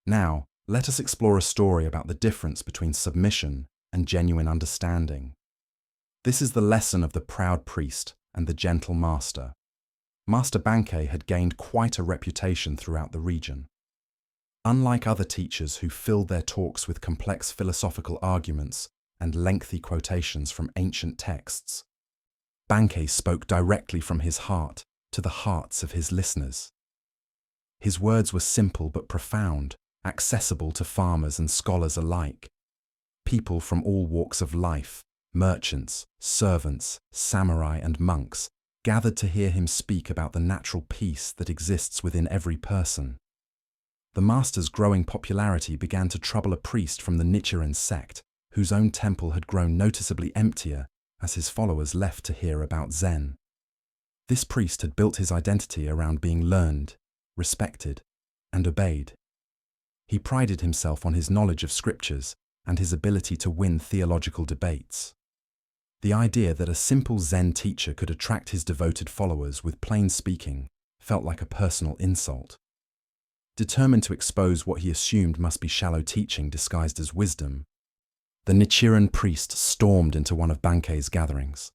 S1: Now, let us explore a story about the difference between submission and genuine understanding. This is the lesson of the proud priest and the gentle master. Master Bankei had gained quite a reputation throughout the region. Unlike other teachers who filled their talks with complex philosophical arguments and lengthy quotations from ancient texts, Bankei spoke directly from his heart to the hearts of his listeners. His words were simple but profound, accessible to farmers and scholars alike. People from all walks of life, merchants, servants, samurai, and monks, gathered to hear him speak about the natural peace that exists within every person. The master's growing popularity began to trouble a priest from the Nichiren sect, whose own temple had grown noticeably emptier as his followers left to hear about Zen. This priest had built his identity around being learned, respected, and obeyed. He prided himself on his knowledge of scriptures and his ability to win theological debates. The idea that a simple Zen teacher could attract his devoted followers with plain speaking felt like a personal insult. Determined to expose what he assumed must be shallow teaching disguised as wisdom, the Nichiren priest stormed into one of Bankei's gatherings.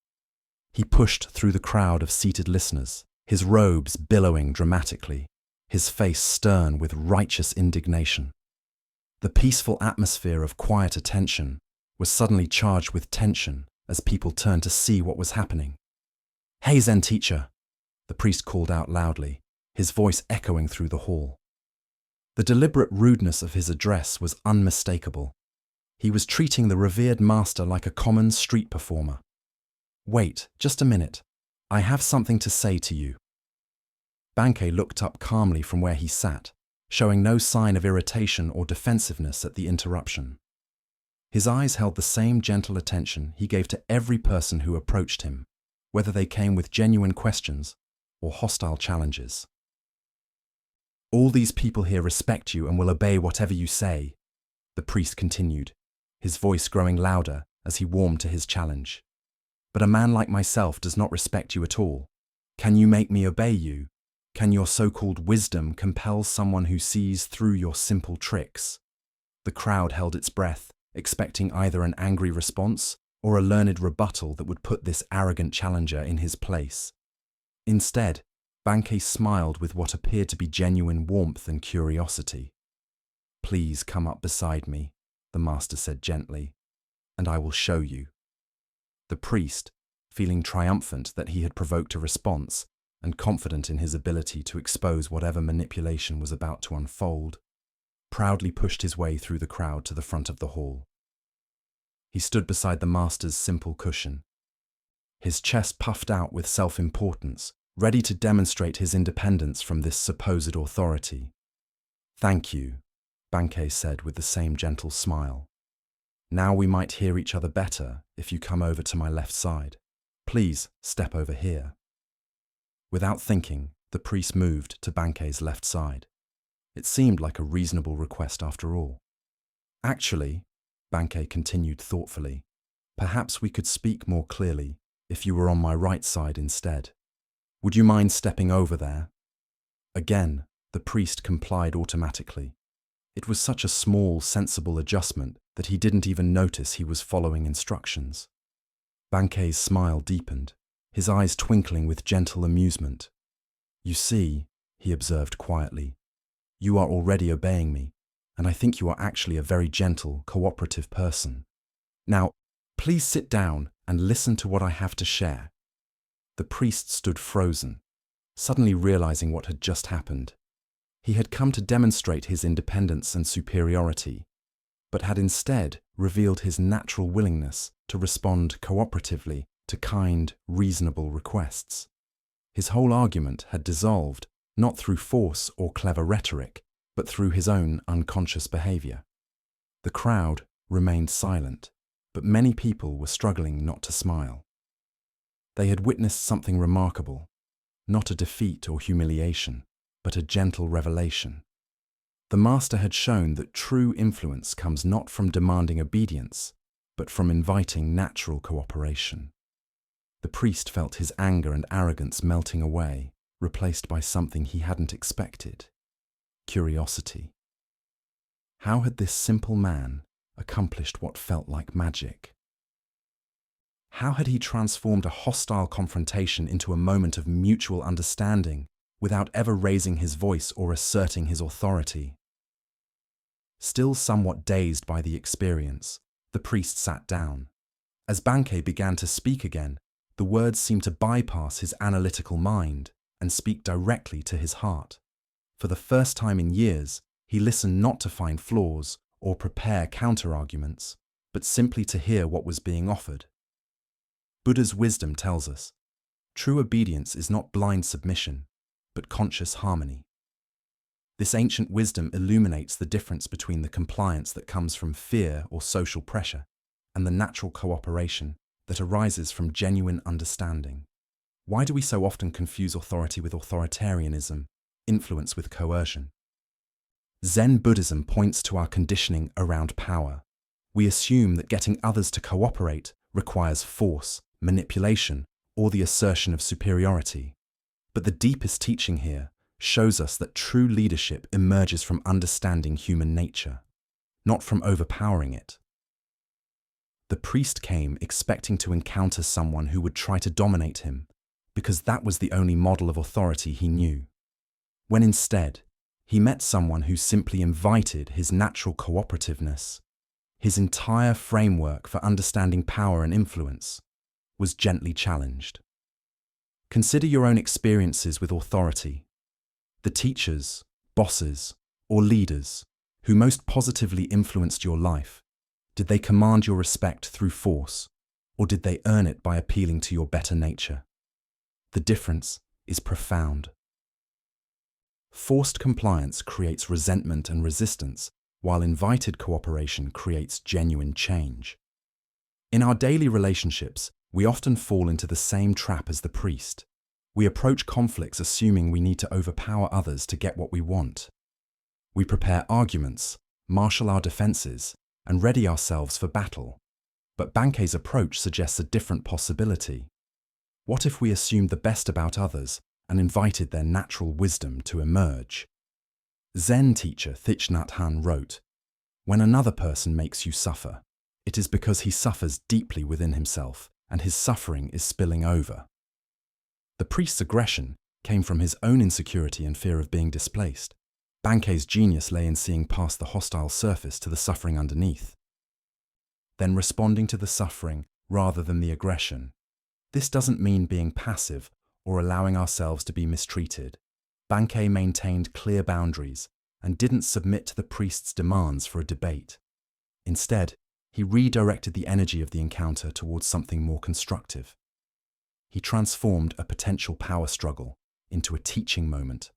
S1: He pushed through the crowd of seated listeners, his robes billowing dramatically, his face stern with righteous indignation. The peaceful atmosphere of quiet attention was suddenly charged with tension as people turned to see what was happening. "Hey, Zen teacher," the priest called out loudly, his voice echoing through the hall. The deliberate rudeness of his address was unmistakable. He was treating the revered master like a common street performer. "Wait, just a minute. I have something to say to you." Bankei looked up calmly from where he sat, showing no sign of irritation or defensiveness at the interruption. His eyes held the same gentle attention he gave to every person who approached him, whether they came with genuine questions or hostile challenges. "All these people here respect you and will obey whatever you say," the priest continued, his voice growing louder as he warmed to his challenge. "But a man like myself does not respect you at all. Can you make me obey you? Can your so-called wisdom compel someone who sees through your simple tricks?" The crowd held its breath, expecting either an angry response or a learned rebuttal that would put this arrogant challenger in his place. Instead, Bankei smiled with what appeared to be genuine warmth and curiosity. "Please come up beside me," the master said gently, "and I will show you." The priest, feeling triumphant that he had provoked a response and confident in his ability to expose whatever manipulation was about to unfold, proudly pushed his way through the crowd to the front of the hall. He stood beside the master's simple cushion. His chest puffed out with self-importance, ready to demonstrate his independence from this supposed authority. "Thank you," Bankei said with the same gentle smile. "Now we might hear each other better if you come over to my left side. Please step over here." Without thinking, the priest moved to Bankei's left side. It seemed like a reasonable request after all. "Actually," Bankei continued thoughtfully, "perhaps we could speak more clearly if you were on my right side instead. Would you mind stepping over there?" Again, the priest complied automatically. It was such a small, sensible adjustment that he didn't even notice he was following instructions. Bankei's smile deepened, his eyes twinkling with gentle amusement. "You see," he observed quietly, "you are already obeying me, and I think you are actually a very gentle, cooperative person. Now, please sit down and listen to what I have to share." The priest stood frozen, suddenly realizing what had just happened. He had come to demonstrate his independence and superiority, but had instead revealed his natural willingness to respond cooperatively to kind, reasonable requests. His whole argument had dissolved, not through force or clever rhetoric, but through his own unconscious behavior. The crowd remained silent, but many people were struggling not to smile. They had witnessed something remarkable, not a defeat or humiliation, but a gentle revelation. The master had shown that true influence comes not from demanding obedience, but from inviting natural cooperation. The priest felt his anger and arrogance melting away, replaced by something he hadn't expected: curiosity. How had this simple man accomplished what felt like magic? How had he transformed a hostile confrontation into a moment of mutual understanding without ever raising his voice or asserting his authority? Still somewhat dazed by the experience, the priest sat down. As Bankei began to speak again, the words seemed to bypass his analytical mind and speak directly to his heart. For the first time in years, he listened not to find flaws or prepare counter-arguments, but simply to hear what was being offered. Buddha's wisdom tells us, true obedience is not blind submission, but conscious harmony. This ancient wisdom illuminates the difference between the compliance that comes from fear or social pressure and the natural cooperation that arises from genuine understanding. Why do we so often confuse authority with authoritarianism, influence with coercion? Zen Buddhism points to our conditioning around power. We assume that getting others to cooperate requires force, manipulation, or the assertion of superiority. But the deepest teaching here shows us that true leadership emerges from understanding human nature, not from overpowering it. The priest came expecting to encounter someone who would try to dominate him, because that was the only model of authority he knew. When instead, he met someone who simply invited his natural cooperativeness. His entire framework for understanding power and influence was gently challenged. Consider your own experiences with authority. The teachers, bosses, or leaders who most positively influenced your life, did they command your respect through force, or did they earn it by appealing to your better nature? The difference is profound. Forced compliance creates resentment and resistance, while invited cooperation creates genuine change. In our daily relationships, we often fall into the same trap as the priest. We approach conflicts assuming we need to overpower others to get what we want. We prepare arguments, marshal our defenses, and ready ourselves for battle. But Bankei's approach suggests a different possibility. What if we assumed the best about others and invited their natural wisdom to emerge? Zen teacher Thich Nhat Hanh wrote, "When another person makes you suffer, it is because he suffers deeply within himself and his suffering is spilling over." The priest's aggression came from his own insecurity and fear of being displaced. Bankei's genius lay in seeing past the hostile surface to the suffering underneath, then responding to the suffering rather than the aggression. This doesn't mean being passive or allowing ourselves to be mistreated. Bankei maintained clear boundaries and didn't submit to the priest's demands for a debate. Instead, he redirected the energy of the encounter towards something more constructive. he transformed a potential power struggle into a teaching moment.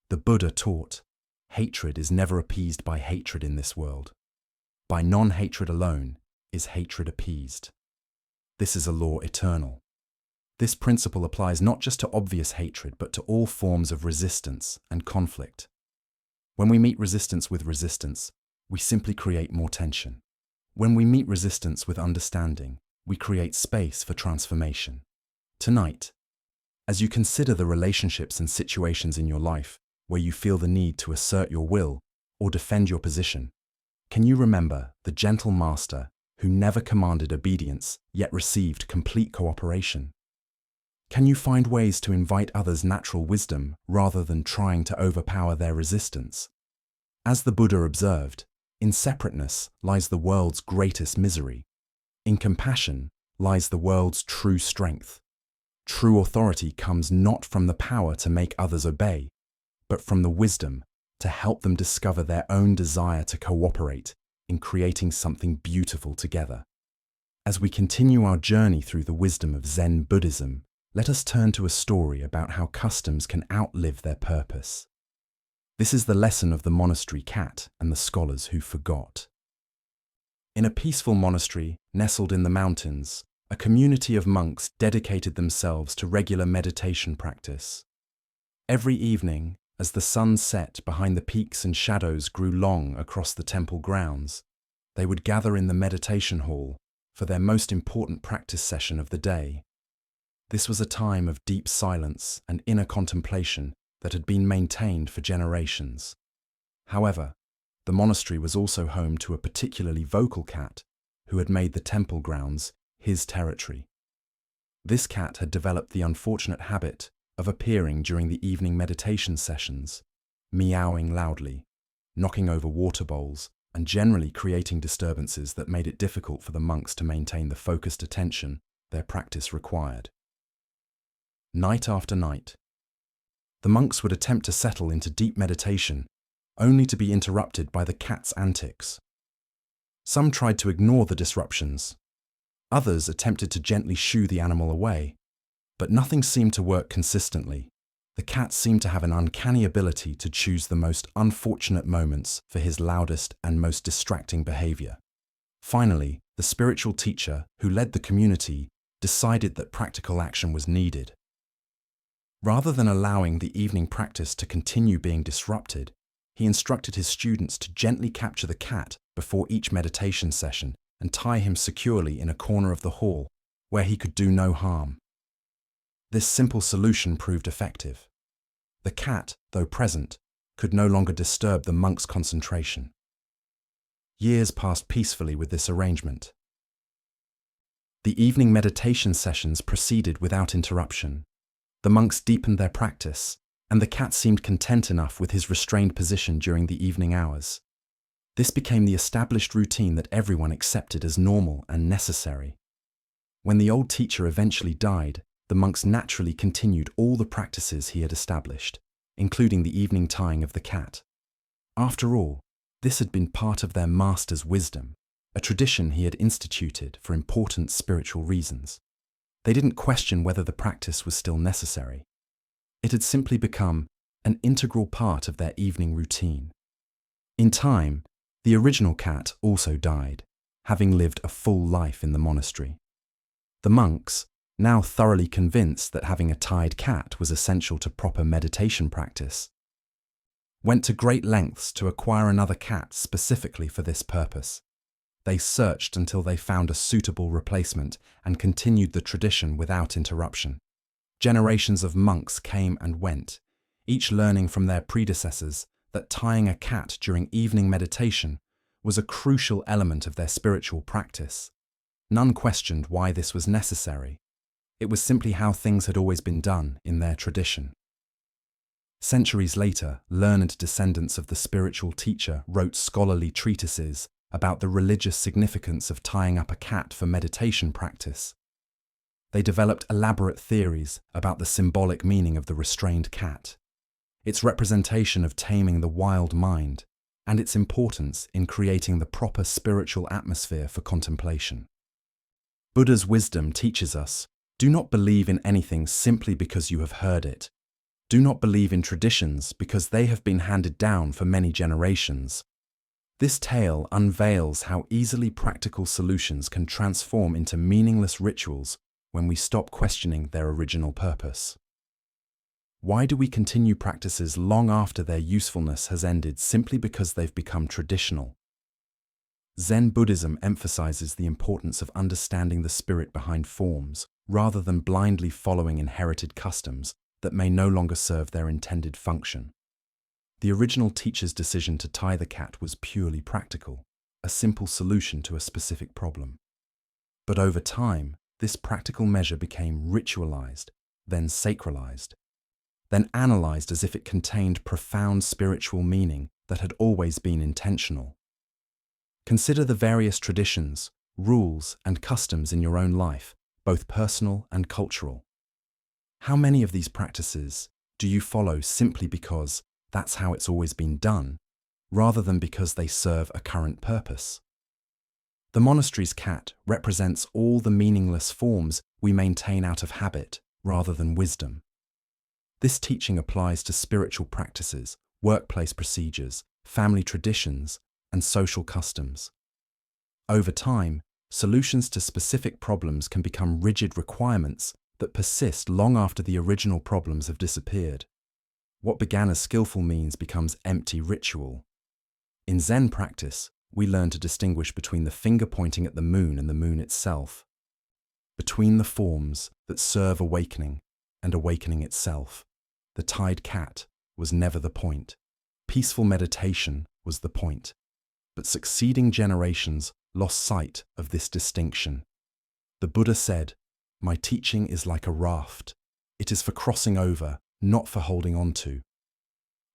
S1: The Buddha taught, hatred is never appeased by hatred in this world. By non-hatred alone is hatred appeased. This is a law eternal. This principle applies not just to obvious hatred, but to all forms of resistance and conflict. When we meet resistance with resistance, we simply create more tension. When we meet resistance with understanding, we create space for transformation. Tonight, as you consider the relationships and situations in your life where you feel the need to assert your will or defend your position, can you remember the gentle master who never commanded obedience yet received complete cooperation? Can you find ways to invite others' natural wisdom rather than trying to overpower their resistance? As the Buddha observed, in separateness lies the world's greatest misery. In compassion lies the world's true strength. True authority comes not from the power to make others obey, but from the wisdom to help them discover their own desire to cooperate in creating something beautiful together. As we continue our journey through the wisdom of Zen Buddhism, let us turn to a story about how customs can outlive their purpose. This is the lesson of the monastery cat and the scholars who forgot. In a peaceful monastery nestled in the mountains, a community of monks dedicated themselves to regular meditation practice. Every evening, as the sun set behind the peaks and shadows grew long across the temple grounds, they would gather in the meditation hall for their most important practice session of the day. This was a time of deep silence and inner contemplation that had been maintained for generations. However, the monastery was also home to a particularly vocal cat who had made the temple grounds his territory. This cat had developed the unfortunate habit of appearing during the evening meditation sessions, meowing loudly, knocking over water bowls, and generally creating disturbances that made it difficult for the monks to maintain the focused attention their practice required. Night after night, the monks would attempt to settle into deep meditation, only to be interrupted by the cat's antics. Some tried to ignore the disruptions. Others attempted to gently shoo the animal away, but nothing seemed to work consistently. The cat seemed to have an uncanny ability to choose the most unfortunate moments for his loudest and most distracting behavior. Finally, the spiritual teacher who led the community decided that practical action was needed. Rather than allowing the evening practice to continue being disrupted, he instructed his students to gently capture the cat before each meditation session and tie him securely in a corner of the hall where he could do no harm. This simple solution proved effective. The cat, though present, could no longer disturb the monk's concentration. Years passed peacefully with this arrangement. The evening meditation sessions proceeded without interruption. The monks deepened their practice, and the cat seemed content enough with his restrained position during the evening hours. This became the established routine that everyone accepted as normal and necessary. When the old teacher eventually died, the monks naturally continued all the practices he had established, including the evening tying of the cat. After all, this had been part of their master's wisdom, a tradition he had instituted for important spiritual reasons. They didn't question whether the practice was still necessary. It had simply become an integral part of their evening routine. In time, the original cat also died, having lived a full life in the monastery. The monks, now thoroughly convinced that having a tied cat was essential to proper meditation practice, went to great lengths to acquire another cat specifically for this purpose. They searched until they found a suitable replacement and continued the tradition without interruption. Generations of monks came and went, each learning from their predecessors that tying a cat during evening meditation was a crucial element of their spiritual practice. None questioned why this was necessary. It was simply how things had always been done in their tradition. Centuries later, learned descendants of the spiritual teacher wrote scholarly treatises about the religious significance of tying up a cat for meditation practice. They developed elaborate theories about the symbolic meaning of the restrained cat, its representation of taming the wild mind, and its importance in creating the proper spiritual atmosphere for contemplation. Buddha's wisdom teaches us, Do not believe in anything simply because you have heard it. Do not believe in traditions because they have been handed down for many generations. This tale unveils how easily practical solutions can transform into meaningless rituals when we stop questioning their original purpose. Why do we continue practices long after their usefulness has ended simply because they've become traditional? Zen Buddhism emphasizes the importance of understanding the spirit behind forms, rather than blindly following inherited customs that may no longer serve their intended function. The original teacher's decision to tie the cat was purely practical, a simple solution to a specific problem. But over time, this practical measure became ritualized, then sacralized, then analyzed as if it contained profound spiritual meaning that had always been intentional. Consider the various traditions, rules, and customs in your own life, both personal and cultural. How many of these practices do you follow simply because that's how it's always been done, rather than because they serve a current purpose? The monastery's cat represents all the meaningless forms we maintain out of habit rather than wisdom. This teaching applies to spiritual practices, workplace procedures, family traditions, and social customs. Over time, solutions to specific problems can become rigid requirements that persist long after the original problems have disappeared. What began as skillful means becomes empty ritual. In Zen practice, we learn to distinguish between the finger pointing at the moon and the moon itself, between the forms that serve awakening and awakening itself. The tied cat was never the point. Peaceful meditation was the point. But succeeding generations lost sight of this distinction. The Buddha said, "My teaching is like a raft. It is for crossing over, not for holding on to."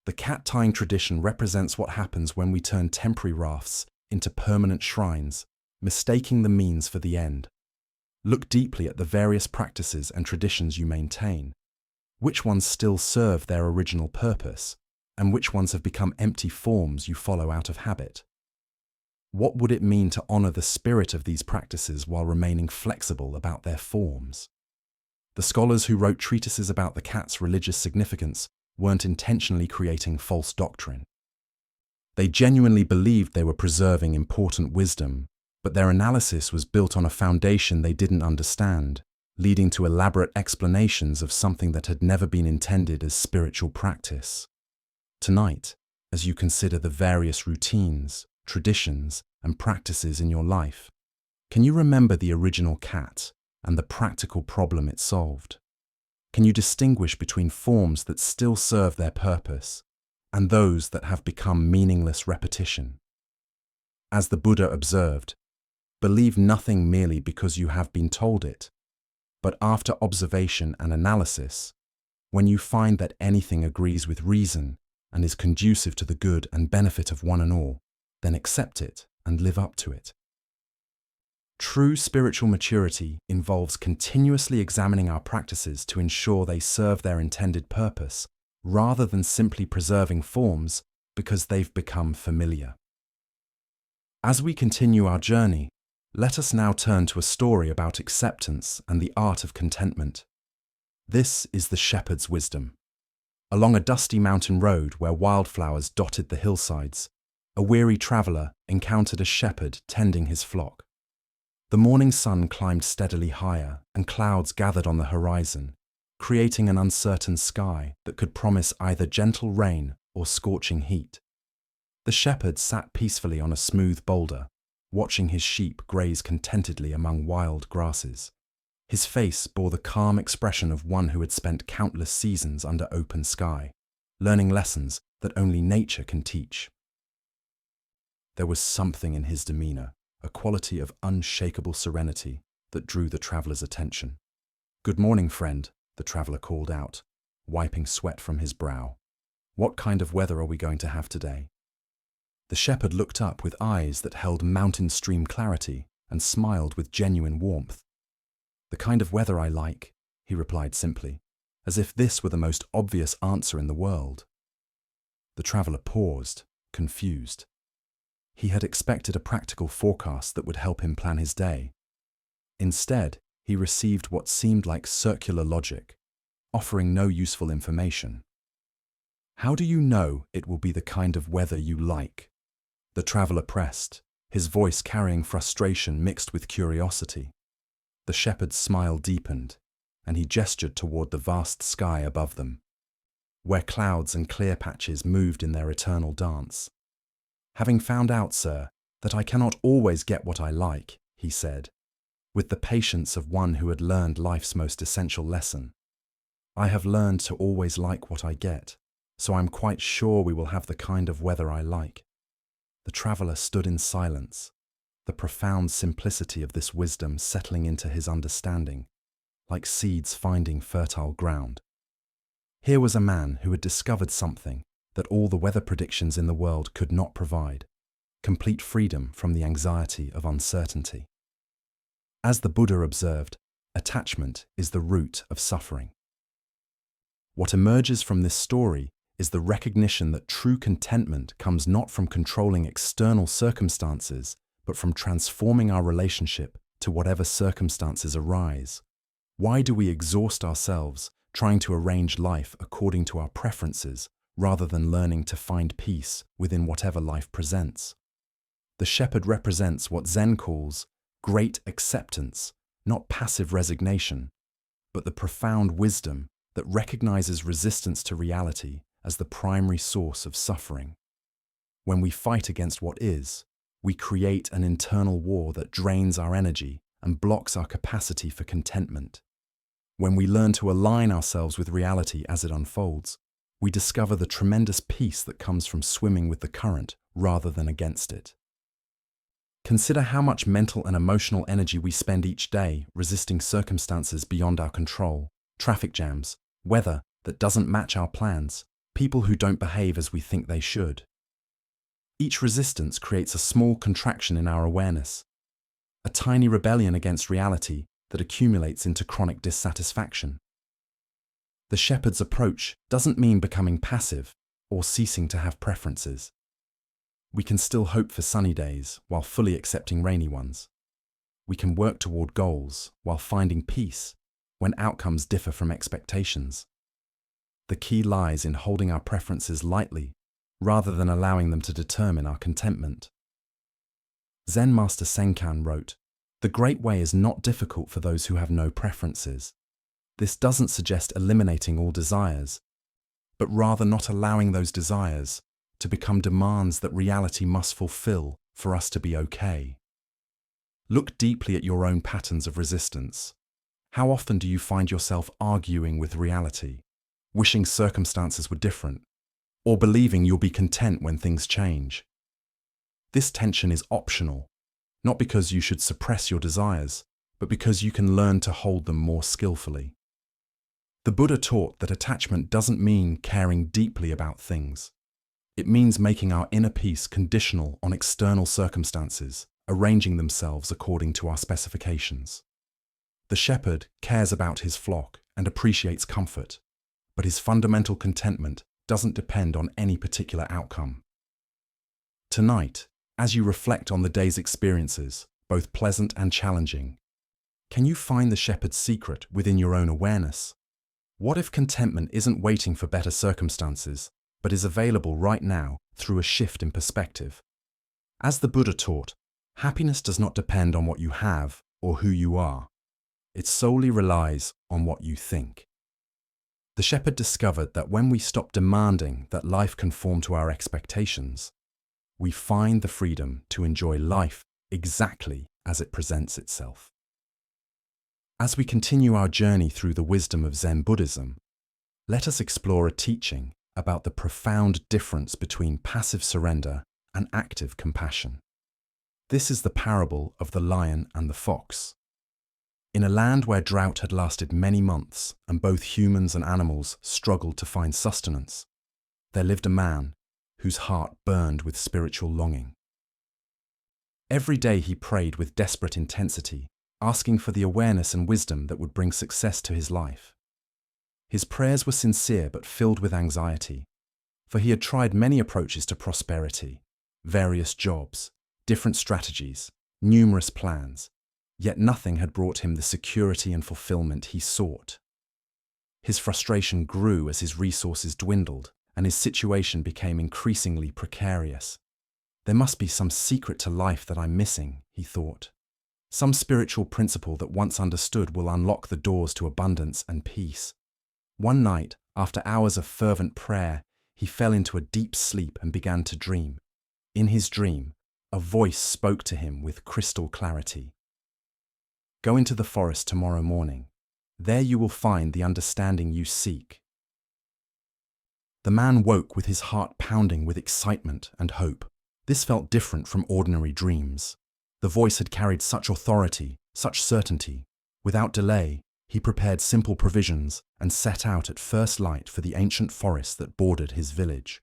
S1: The cat-tying tradition represents what happens when we turn temporary rafts into permanent shrines, mistaking the means for the end. Look deeply at the various practices and traditions you maintain. Which ones still serve their original purpose, and which ones have become empty forms you follow out of habit? What would it mean to honor the spirit of these practices while remaining flexible about their forms? The scholars who wrote treatises about the cat's religious significance weren't intentionally creating false doctrine. They genuinely believed they were preserving important wisdom, but their analysis was built on a foundation they didn't understand, leading to elaborate explanations of something that had never been intended as spiritual practice. Tonight, as you consider the various routines, traditions, and practices in your life, can you remember the original cat and the practical problem it solved? Can you distinguish between forms that still serve their purpose and those that have become meaningless repetition? As the Buddha observed, believe nothing merely because you have been told it, but after observation and analysis, when you find that anything agrees with reason and is conducive to the good and benefit of one and all, then accept it and live up to it. True spiritual maturity involves continuously examining our practices to ensure they serve their intended purpose, rather than simply preserving forms because they've become familiar. As we continue our journey, let us now turn to a story about acceptance and the art of contentment. This is the shepherd's wisdom. Along a dusty mountain road where wildflowers dotted the hillsides, a weary traveller encountered a shepherd tending his flock. The morning sun climbed steadily higher, and clouds gathered on the horizon, creating an uncertain sky that could promise either gentle rain or scorching heat. The shepherd sat peacefully on a smooth boulder, watching his sheep graze contentedly among wild grasses. His face bore the calm expression of one who had spent countless seasons under open sky, learning lessons that only nature can teach. There was something in his demeanor, a quality of unshakable serenity that drew the traveler's attention. "Good morning, friend," the traveler called out, wiping sweat from his brow. "What kind of weather are we going to have today?" The shepherd looked up with eyes that held mountain stream clarity and smiled with genuine warmth. "The kind of weather I like," he replied simply, as if this were the most obvious answer in the world. The traveler paused, confused. He had expected a practical forecast that would help him plan his day. Instead, he received what seemed like circular logic, offering no useful information. "How do you know it will be the kind of weather you like?" the traveler pressed, his voice carrying frustration mixed with curiosity. The shepherd's smile deepened, and he gestured toward the vast sky above them, where clouds and clear patches moved in their eternal dance. "Having found out, sir, that I cannot always get what I like," he said, with the patience of one who had learned life's most essential lesson. "I have learned to always like what I get, so I'm quite sure we will have the kind of weather I like." The traveler stood in silence, the profound simplicity of this wisdom settling into his understanding, like seeds finding fertile ground. Here was a man who had discovered something that all the weather predictions in the world could not provide: complete freedom from the anxiety of uncertainty. As the Buddha observed, attachment is the root of suffering. What emerges from this story is the recognition that true contentment comes not from controlling external circumstances, but from transforming our relationship to whatever circumstances arise. Why do we exhaust ourselves trying to arrange life according to our preferences, rather than learning to find peace within whatever life presents? The shepherd represents what Zen calls great acceptance, not passive resignation, but the profound wisdom that recognizes resistance to reality as the primary source of suffering. When we fight against what is, we create an internal war that drains our energy and blocks our capacity for contentment. When we learn to align ourselves with reality as it unfolds, we discover the tremendous peace that comes from swimming with the current rather than against it. Consider how much mental and emotional energy we spend each day resisting circumstances beyond our control: traffic jams, weather that doesn't match our plans, people who don't behave as we think they should. Each resistance creates a small contraction in our awareness, a tiny rebellion against reality that accumulates into chronic dissatisfaction. The shepherd's approach doesn't mean becoming passive or ceasing to have preferences. We can still hope for sunny days while fully accepting rainy ones. We can work toward goals while finding peace when outcomes differ from expectations. The key lies in holding our preferences lightly rather than allowing them to determine our contentment. Zen Master Senkan wrote, "The great way is not difficult for those who have no preferences." This doesn't suggest eliminating all desires, but rather not allowing those desires to become demands that reality must fulfill for us to be okay. Look deeply at your own patterns of resistance. How often do you find yourself arguing with reality, wishing circumstances were different, or believing you'll be content when things change? This tension is optional, not because you should suppress your desires, but because you can learn to hold them more skillfully. The Buddha taught that attachment doesn't mean caring deeply about things. It means making our inner peace conditional on external circumstances, arranging themselves according to our specifications. The shepherd cares about his flock and appreciates comfort, but his fundamental contentment doesn't depend on any particular outcome. Tonight, as you reflect on the day's experiences, both pleasant and challenging, can you find the shepherd's secret within your own awareness? What if contentment isn't waiting for better circumstances, but is available right now through a shift in perspective? As the Buddha taught, happiness does not depend on what you have or who you are. It solely relies on what you think. The shepherd discovered that when we stop demanding that life conform to our expectations, we find the freedom to enjoy life exactly as it presents itself. As we continue our journey through the wisdom of Zen Buddhism, let us explore a teaching about the profound difference between passive surrender and active compassion. This is the parable of the lion and the fox. In a land where drought had lasted many months and both humans and animals struggled to find sustenance, there lived a man whose heart burned with spiritual longing. Every day he prayed with desperate intensity, asking for the awareness and wisdom that would bring success to his life. His prayers were sincere but filled with anxiety, for he had tried many approaches to prosperity, various jobs, different strategies, numerous plans, Yet nothing had brought him the security and fulfillment he sought. His frustration grew as his resources dwindled and his situation became increasingly precarious. There must be some secret to life that I'm missing, he thought. Some spiritual principle that once understood will unlock the doors to abundance and peace. One night, after hours of fervent prayer, he fell into a deep sleep and began to dream. In his dream, a voice spoke to him with crystal clarity. Go into the forest tomorrow morning. There you will find the understanding you seek. The man woke with his heart pounding with excitement and hope. This felt different from ordinary dreams. The voice had carried such authority, such certainty. Without delay, he prepared simple provisions and set out at first light for the ancient forest that bordered his village.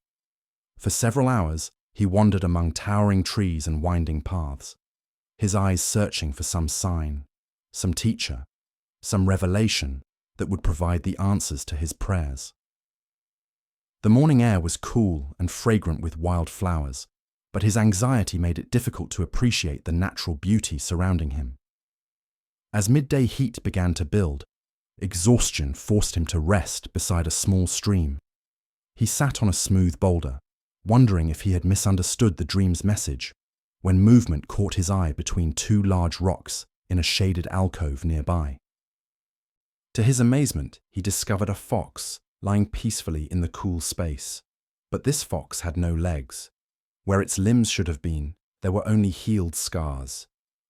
S1: For several hours, he wandered among towering trees and winding paths, his eyes searching for some sign, some teacher, some revelation that would provide the answers to his prayers. The morning air was cool and fragrant with wild flowers, but his anxiety made it difficult to appreciate the natural beauty surrounding him. As midday heat began to build, exhaustion forced him to rest beside a small stream. He sat on a smooth boulder, wondering if he had misunderstood the dream's message, when movement caught his eye between two large rocks in a shaded alcove nearby. To his amazement, he discovered a fox lying peacefully in the cool space. But this fox had no legs. Where its limbs should have been, there were only healed scars.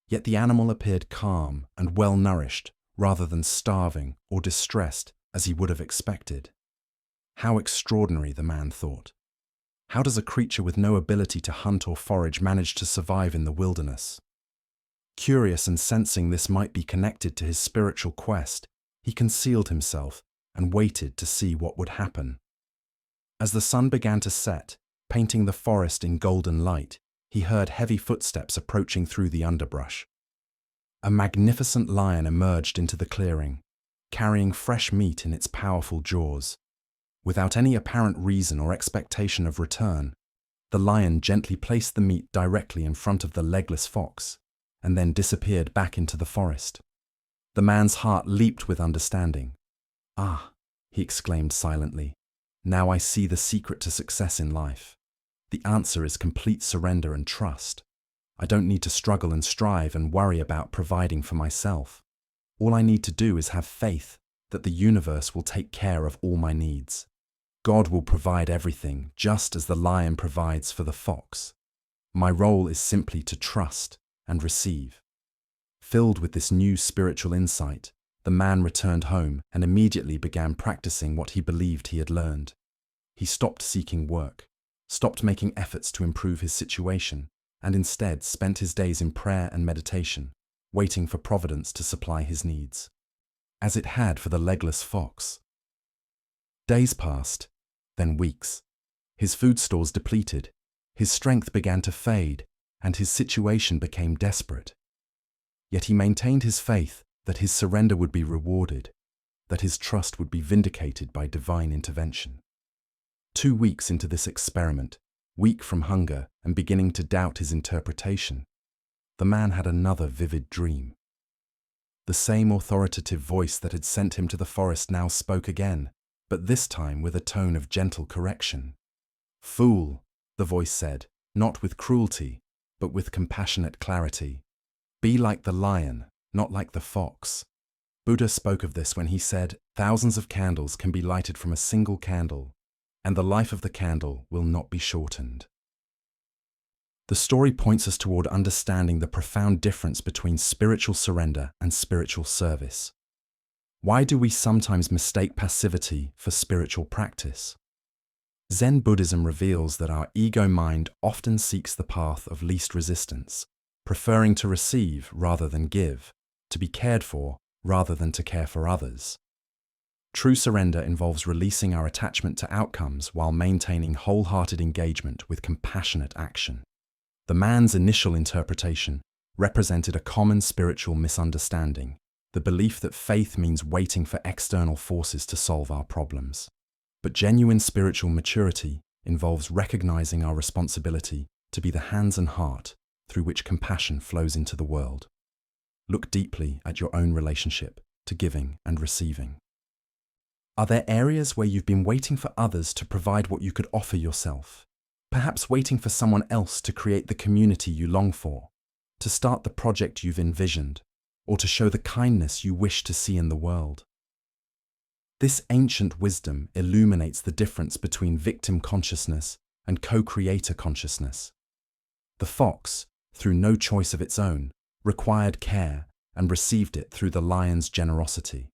S1: Yet the animal appeared calm and well-nourished, rather than starving or distressed as he would have expected. How extraordinary, the man thought. How does a creature with no ability to hunt or forage manage to survive in the wilderness? Curious and sensing this might be connected to his spiritual quest, he concealed himself and waited to see what would happen. As the sun began to set, painting the forest in golden light, he heard heavy footsteps approaching through the underbrush. A magnificent lion emerged into the clearing, carrying fresh meat in its powerful jaws. Without any apparent reason or expectation of return, the lion gently placed the meat directly in front of the legless fox and then disappeared back into the forest. The man's heart leaped with understanding. "Ah," he exclaimed silently, "now I see the secret to success in life. The answer is complete surrender and trust. I don't need to struggle and strive and worry about providing for myself. All I need to do is have faith that the universe will take care of all my needs. God will provide everything, just as the lion provides for the fox. My role is simply to trust and receive." Filled with this new spiritual insight, the man returned home and immediately began practicing what he believed he had learned. He stopped seeking work, stopped making efforts to improve his situation, and instead spent his days in prayer and meditation, waiting for providence to supply his needs, as it had for the legless fox. Days passed, then weeks. His food stores depleted, his strength began to fade, and his situation became desperate. Yet he maintained his faith that his surrender would be rewarded, that his trust would be vindicated by divine intervention. 2 weeks into this experiment, weak from hunger and beginning to doubt his interpretation, the man had another vivid dream. The same authoritative voice that had sent him to the forest now spoke again, but this time with a tone of gentle correction. "Fool," the voice said, not with cruelty, but with compassionate clarity. "Be like the lion, not like the fox." Buddha spoke of this when he said, "Thousands of candles can be lighted from a single candle, and the life of the candle will not be shortened." The story points us toward understanding the profound difference between spiritual surrender and spiritual service. Why do we sometimes mistake passivity for spiritual practice? Zen Buddhism reveals that our ego mind often seeks the path of least resistance, preferring to receive rather than give, to be cared for rather than to care for others. True surrender involves releasing our attachment to outcomes while maintaining wholehearted engagement with compassionate action. The man's initial interpretation represented a common spiritual misunderstanding, the belief that faith means waiting for external forces to solve our problems. But genuine spiritual maturity involves recognizing our responsibility to be the hands and heart through which compassion flows into the world. look deeply at your own relationship to giving and receiving. Are there areas where you've been waiting for others to provide what you could offer yourself? Perhaps waiting for someone else to create the community you long for, to start the project you've envisioned, or to show the kindness you wish to see in the world. This ancient wisdom illuminates the difference between victim consciousness and co-creator consciousness. The fox, through no choice of its own, required care and received it through the lion's generosity.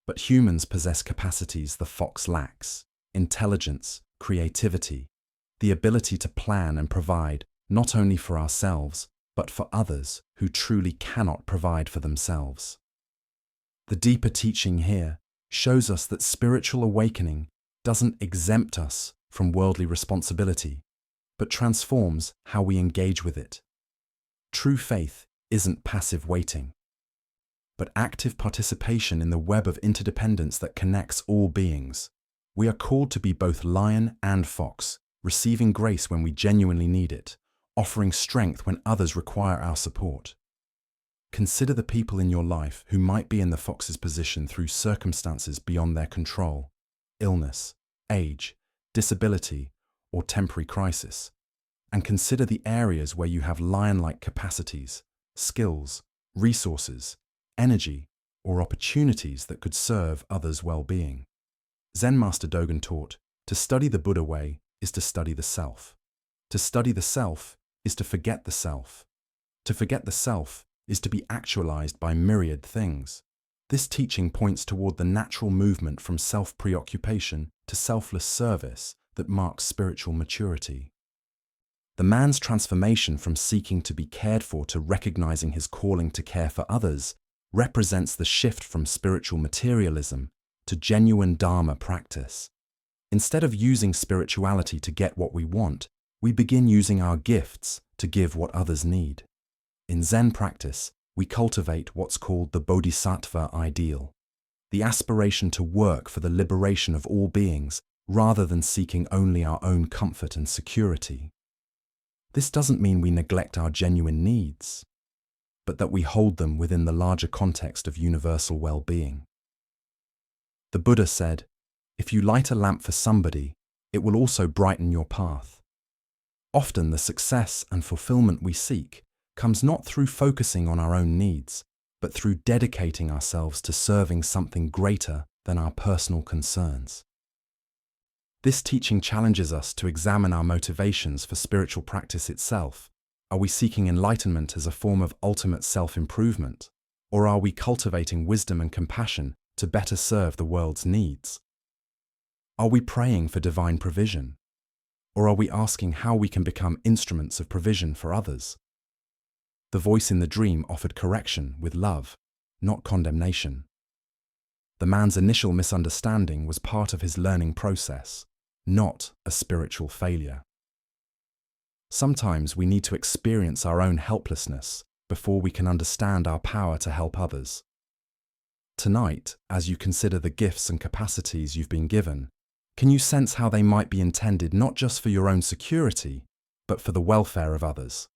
S1: But humans possess capacities the fox lacks: intelligence, creativity, the ability to plan and provide not only for ourselves, but for others who truly cannot provide for themselves. The deeper teaching here shows us that spiritual awakening doesn't exempt us from worldly responsibility, but transforms how we engage with it. True faith isn't passive waiting, but active participation in the web of interdependence that connects all beings. We are called to be both lion and fox, receiving grace when we genuinely need it, offering strength when others require our support. Consider the people in your life who might be in the fox's position through circumstances beyond their control: illness, age, disability, or temporary crisis. And consider the areas where you have lion-like capacities, skills, resources, energy, or opportunities that could serve others' well-being. Zen Master Dogen taught, to study the Buddha way is to study the self. To study the self is to forget the self. To forget the self is to be actualized by myriad things. This teaching points toward the natural movement from self-preoccupation to selfless service that marks spiritual maturity. The man's transformation from seeking to be cared for to recognizing his calling to care for others represents the shift from spiritual materialism to genuine Dharma practice. Instead of using spirituality to get what we want, we begin using our gifts to give what others need. In Zen practice, we cultivate what's called the Bodhisattva ideal, the aspiration to work for the liberation of all beings rather than seeking only our own comfort and security. This doesn't mean we neglect our genuine needs, but that we hold them within the larger context of universal well-being. The Buddha said, "If you light a lamp for somebody, it will also brighten your path." Often the success and fulfillment we seek comes not through focusing on our own needs, but through dedicating ourselves to serving something greater than our personal concerns. This teaching challenges us to examine our motivations for spiritual practice itself. Are we seeking enlightenment as a form of ultimate self-improvement, or are we cultivating wisdom and compassion to better serve the world's needs? Are we praying for divine provision, or are we asking how we can become instruments of provision for others? The voice in the dream offered correction with love, not condemnation. The man's initial misunderstanding was part of his learning process, not a spiritual failure. Sometimes we need to experience our own helplessness before we can understand our power to help others. Tonight, as you consider the gifts and capacities you've been given, can you sense how they might be intended not just for your own security, but for the welfare of others?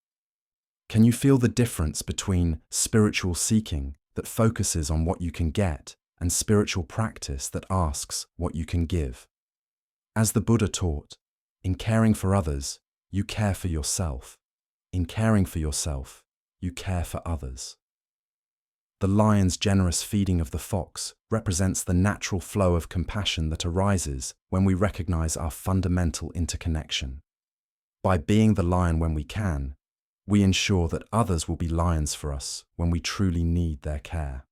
S1: Can you feel the difference between spiritual seeking that focuses on what you can get and spiritual practice that asks what you can give? As the Buddha taught, in caring for others, you care for yourself. In caring for yourself, you care for others. The lion's generous feeding of the fox represents the natural flow of compassion that arises when we recognize our fundamental interconnection. By being the lion when we can, we ensure that others will be lions for us when we truly need their care.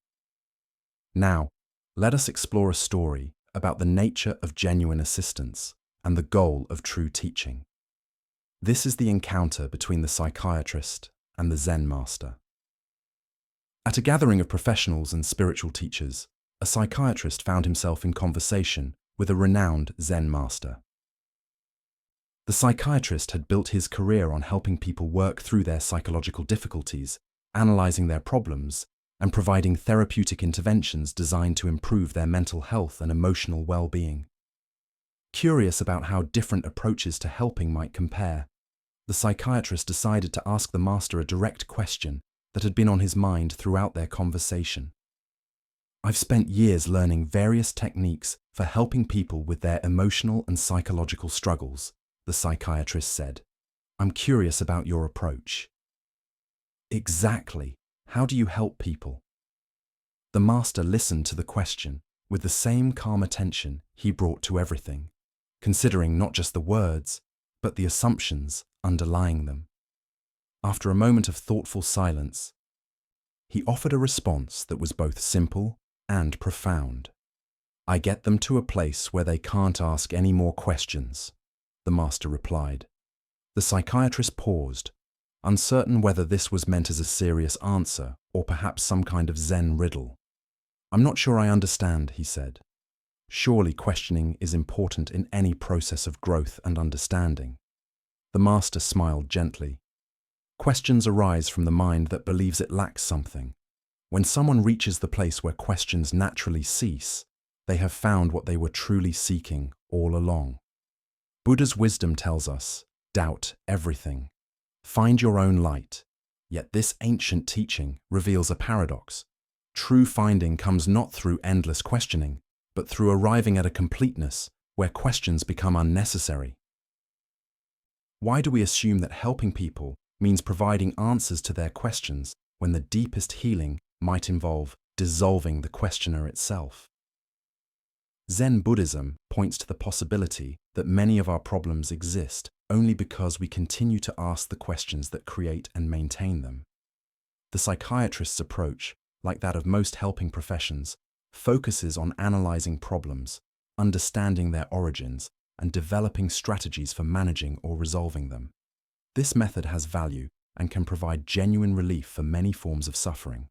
S1: Now, let us explore a story about the nature of genuine assistance and the goal of true teaching. This is the encounter between the psychiatrist and the Zen master. At a gathering of professionals and spiritual teachers, a psychiatrist found himself in conversation with a renowned Zen master. The psychiatrist had built his career on helping people work through their psychological difficulties, analyzing their problems, and providing therapeutic interventions designed to improve their mental health and emotional well-being. Curious about how different approaches to helping might compare, the psychiatrist decided to ask the master a direct question that had been on his mind throughout their conversation. "I've spent years learning various techniques for helping people with their emotional and psychological struggles," the psychiatrist said. "I'm curious about your approach." "Exactly. How do you help people?" The master listened to the question with the same calm attention he brought to everything, considering not just the words, but the assumptions underlying them. After a moment of thoughtful silence, he offered a response that was both simple and profound. "I get them to a place where they can't ask any more questions," the master replied. The psychiatrist paused, uncertain whether this was meant as a serious answer or perhaps some kind of Zen riddle. "I'm not sure I understand," he said. "Surely questioning is important in any process of growth and understanding." The master smiled gently. "Questions arise from the mind that believes it lacks something. When someone reaches the place where questions naturally cease, they have found what they were truly seeking all along." Buddha's wisdom tells us, doubt everything. Find your own light. Yet this ancient teaching reveals a paradox. True finding comes not through endless questioning, but through arriving at a completeness where questions become unnecessary. Why do we assume that helping people means providing answers to their questions when the deepest healing might involve dissolving the questioner itself? Zen Buddhism points to the possibility that many of our problems exist only because we continue to ask the questions that create and maintain them. The psychiatrist's approach, like that of most helping professions, focuses on analyzing problems, understanding their origins, and developing strategies for managing or resolving them. This method has value and can provide genuine relief for many forms of suffering.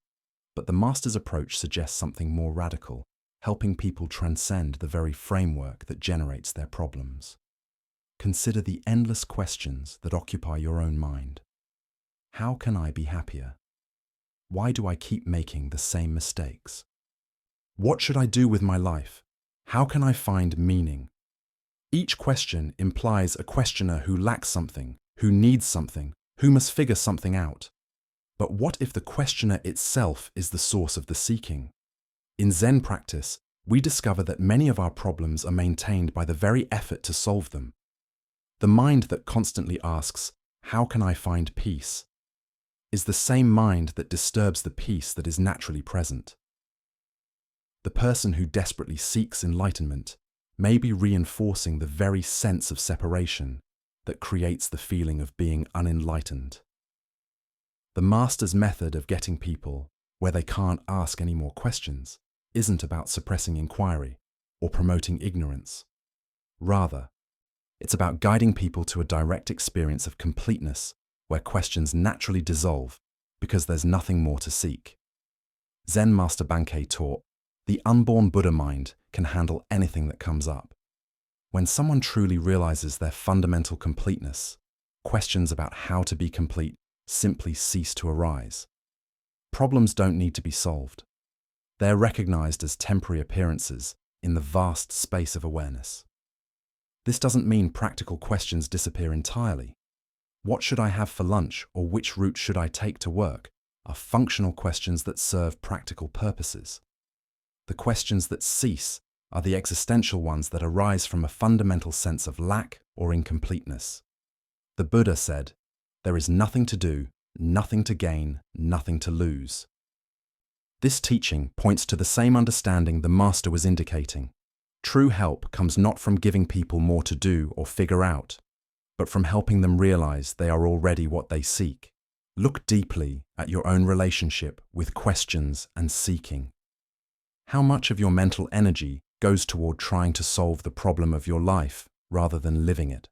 S1: But the master's approach suggests something more radical, helping people transcend the very framework that generates their problems. Consider the endless questions that occupy your own mind. How can I be happier? Why do I keep making the same mistakes? What should I do with my life? How can I find meaning? Each question implies a questioner who lacks something, who needs something, who must figure something out. But what if the questioner itself is the source of the seeking? In Zen practice, we discover that many of our problems are maintained by the very effort to solve them. The mind that constantly asks, "How can I find peace?" is the same mind that disturbs the peace that is naturally present. The person who desperately seeks enlightenment may be reinforcing the very sense of separation that creates the feeling of being unenlightened. The master's method of getting people where they can't ask any more questions isn't about suppressing inquiry or promoting ignorance. Rather, it's about guiding people to a direct experience of completeness where questions naturally dissolve because there's nothing more to seek. Zen Master Bankei taught, the unborn Buddha mind can handle anything that comes up. When someone truly realizes their fundamental completeness, questions about how to be complete simply cease to arise. Problems don't need to be solved. They're recognized as temporary appearances in the vast space of awareness. This doesn't mean practical questions disappear entirely. What should I have for lunch or which route should I take to work are functional questions that serve practical purposes. The questions that cease are the existential ones that arise from a fundamental sense of lack or incompleteness. The Buddha said, "There is nothing to do, nothing to gain, nothing to lose." This teaching points to the same understanding the master was indicating. True help comes not from giving people more to do or figure out, but from helping them realize they are already what they seek. Look deeply at your own relationship with questions and seeking. How much of your mental energy goes toward trying to solve the problem of your life rather than living it?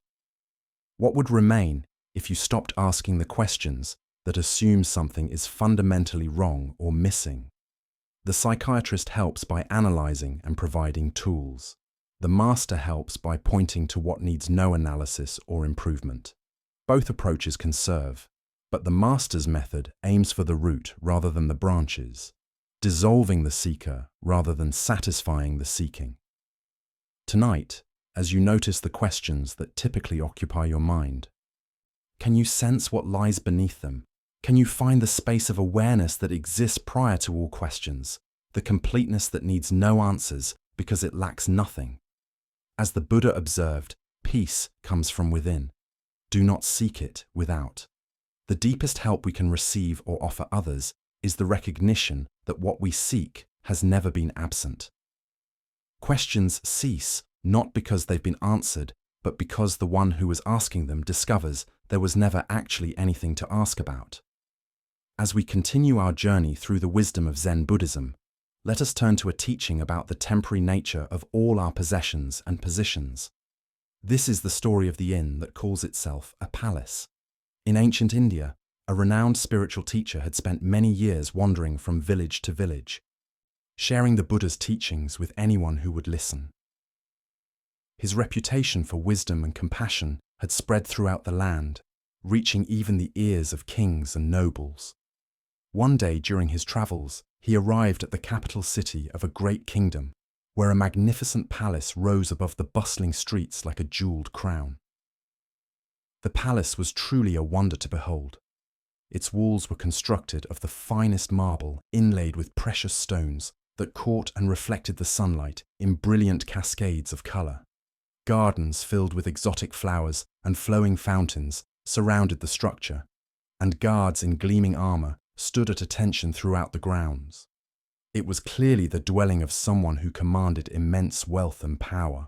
S1: What would remain if you stopped asking the questions that assume something is fundamentally wrong or missing? The psychiatrist helps by analyzing and providing tools. The master helps by pointing to what needs no analysis or improvement. Both approaches can serve, but the master's method aims for the root rather than the branches, dissolving the seeker rather than satisfying the seeking. Tonight, as you notice the questions that typically occupy your mind, can you sense what lies beneath them Can you find the space of awareness that exists prior to all questions, the completeness that needs no answers because it lacks nothing? As the Buddha observed, peace comes from within. Do not seek it without. The deepest help we can receive or offer others is the recognition that what we seek has never been absent. Questions cease not because they've been answered, but because the one who was asking them discovers there was never actually anything to ask about. As we continue our journey through the wisdom of Zen Buddhism, let us turn to a teaching about the temporary nature of all our possessions and positions. This is the story of the inn that calls itself a palace. In ancient India, a renowned spiritual teacher had spent many years wandering from village to village, sharing the Buddha's teachings with anyone who would listen. His reputation for wisdom and compassion had spread throughout the land, reaching even the ears of kings and nobles. One day during his travels, he arrived at the capital city of a great kingdom, where a magnificent palace rose above the bustling streets like a jeweled crown. The palace was truly a wonder to behold. Its walls were constructed of the finest marble inlaid with precious stones that caught and reflected the sunlight in brilliant cascades of color. Gardens filled with exotic flowers and flowing fountains surrounded the structure, and guards in gleaming armor stood at attention throughout the grounds. It was clearly the dwelling of someone who commanded immense wealth and power.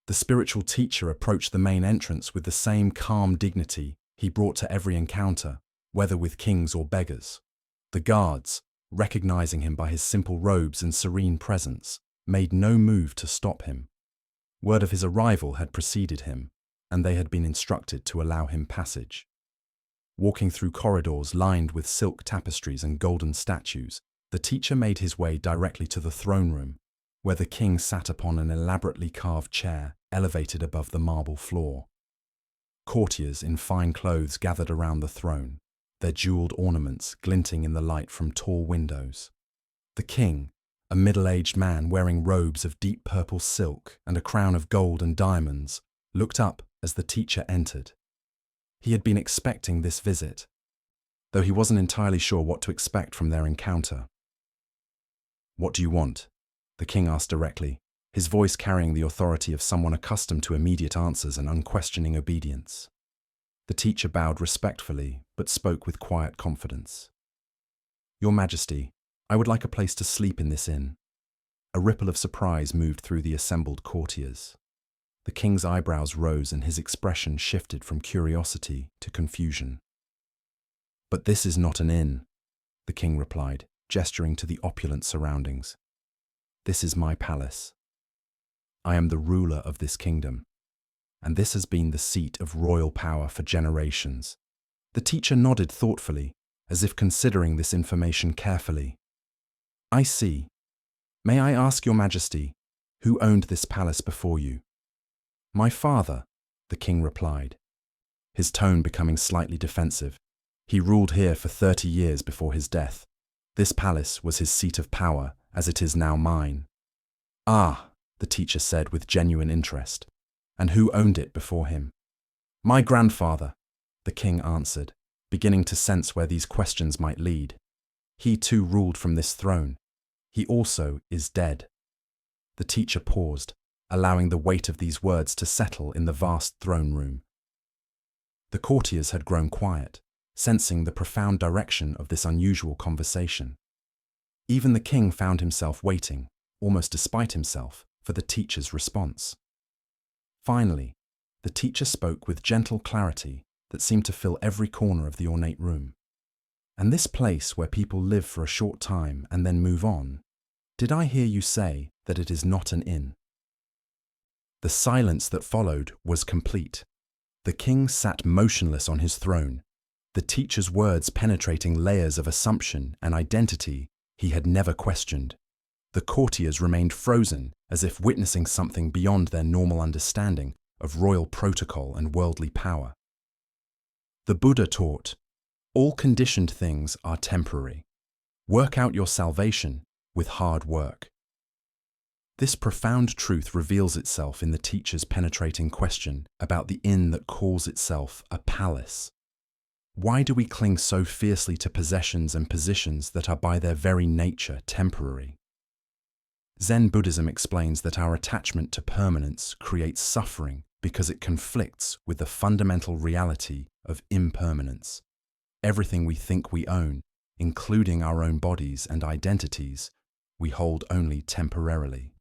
S1: The spiritual teacher approached the main entrance with the same calm dignity he brought to every encounter, whether with kings or beggars. The guards, recognizing him by his simple robes and serene presence, made no move to stop him. Word of his arrival had preceded him, and they had been instructed to allow him passage. Walking through corridors lined with silk tapestries and golden statues, the teacher made his way directly to the throne room, where the king sat upon an elaborately carved chair elevated above the marble floor. Courtiers in fine clothes gathered around the throne, their jeweled ornaments glinting in the light from tall windows. The king, a middle-aged man wearing robes of deep purple silk and a crown of gold and diamonds, looked up as the teacher entered. He had been expecting this visit, though he wasn't entirely sure what to expect from their encounter. "What do you want?" the king asked directly, his voice carrying the authority of someone accustomed to immediate answers and unquestioning obedience. The teacher bowed respectfully, but spoke with quiet confidence. "Your Majesty, I would like a place to sleep in this inn." A ripple of surprise moved through the assembled courtiers. The king's eyebrows rose and his expression shifted from curiosity to confusion. "But this is not an inn," the king replied, gesturing to the opulent surroundings. "This is my palace. I am the ruler of this kingdom, and this has been the seat of royal power for generations." The teacher nodded thoughtfully, as if considering this information carefully. "I see. May I ask your Majesty, who owned this palace before you?" "My father," the king replied, his tone becoming slightly defensive. "He ruled here for 30 years before his death. This palace was his seat of power, as it is now mine." "Ah," the teacher said with genuine interest. "And who owned it before him?" "My grandfather," the king answered, beginning to sense where these questions might lead. "He too ruled from this throne. He also is dead." The teacher paused, allowing the weight of these words to settle in the vast throne room. The courtiers had grown quiet, sensing the profound direction of this unusual conversation. Even the king found himself waiting, almost despite himself, for the teacher's response. Finally, the teacher spoke with gentle clarity that seemed to fill every corner of the ornate room. "And this place where people live for a short time and then move on, did I hear you say that it is not an inn?" The silence that followed was complete. The king sat motionless on his throne, the teacher's words penetrating layers of assumption and identity he had never questioned. The courtiers remained frozen, as if witnessing something beyond their normal understanding of royal protocol and worldly power. The Buddha taught, "All conditioned things are temporary. Work out your salvation with hard work." This profound truth reveals itself in the teacher's penetrating question about the inn that calls itself a palace. Why do we cling so fiercely to possessions and positions that are by their very nature temporary? Zen Buddhism explains that our attachment to permanence creates suffering because it conflicts with the fundamental reality of impermanence. Everything we think we own, including our own bodies and identities, we hold only temporarily.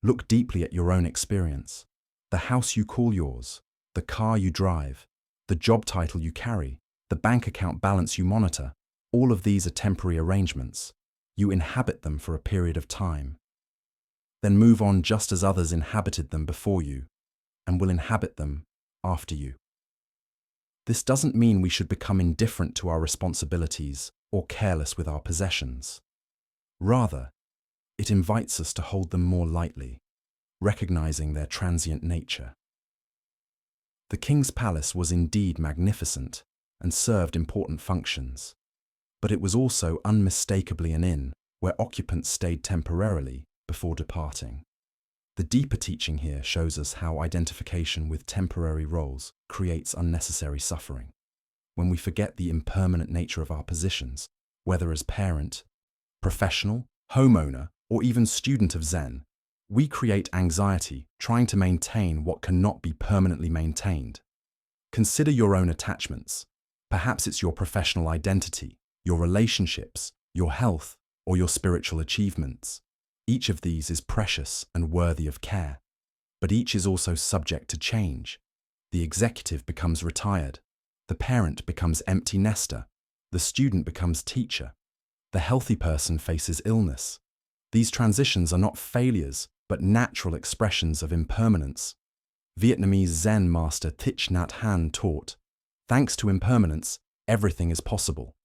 S1: Look deeply at your own experience. The house you call yours, the car you drive, the job title you carry, the bank account balance you monitor, all of these are temporary arrangements. You inhabit them for a period of time. Then move on just as others inhabited them before you, and will inhabit them after you. This doesn't mean we should become indifferent to our responsibilities or careless with our possessions. Rather, it invites us to hold them more lightly, recognizing their transient nature. The king's palace was indeed magnificent and served important functions, but it was also unmistakably an inn where occupants stayed temporarily before departing. The deeper teaching here shows us how identification with temporary roles creates unnecessary suffering. When we forget the impermanent nature of our positions, whether as parent, professional, homeowner, or even student of Zen, we create anxiety trying to maintain what cannot be permanently maintained. Consider your own attachments. Perhaps it's your professional identity, your relationships, your health, or your spiritual achievements. Each of these is precious and worthy of care, but each is also subject to change. The executive becomes retired, the parent becomes empty nester, the student becomes teacher, the healthy person faces illness. These transitions are not failures, but natural expressions of impermanence. Vietnamese Zen master Thich Nhat Hanh taught, "Thanks to impermanence, everything is possible."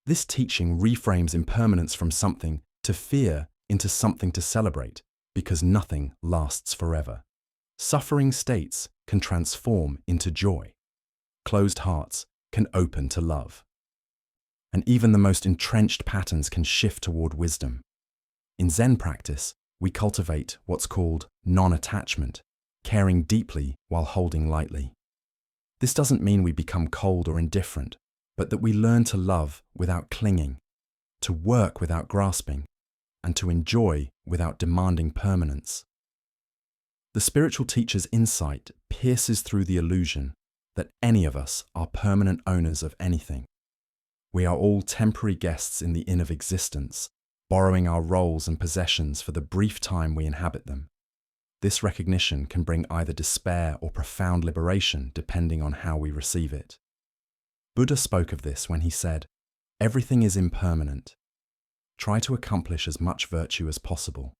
S1: This teaching reframes impermanence from something to fear into something to celebrate, because nothing lasts forever. Suffering states can transform into joy. Closed hearts can open to love. And even the most entrenched patterns can shift toward wisdom. In Zen practice, we cultivate what's called non-attachment, caring deeply while holding lightly. This doesn't mean we become cold or indifferent, but that we learn to love without clinging, to work without grasping, and to enjoy without demanding permanence. The spiritual teacher's insight pierces through the illusion that any of us are permanent owners of anything. We are all temporary guests in the inn of existence, borrowing our roles and possessions for the brief time we inhabit them. This recognition can bring either despair or profound liberation depending on how we receive it. Buddha spoke of this when he said, "Everything is impermanent. Try to accomplish as much virtue as possible."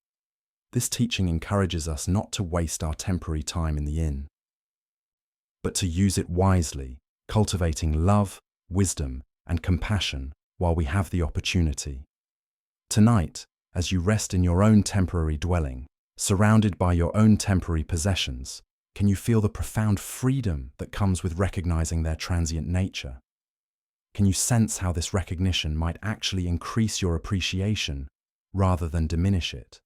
S1: This teaching encourages us not to waste our temporary time in the inn, but to use it wisely, cultivating love, wisdom, and compassion while we have the opportunity. Tonight, as you rest in your own temporary dwelling, surrounded by your own temporary possessions, can you feel the profound freedom that comes with recognizing their transient nature? Can you sense how this recognition might actually increase your appreciation rather than diminish it?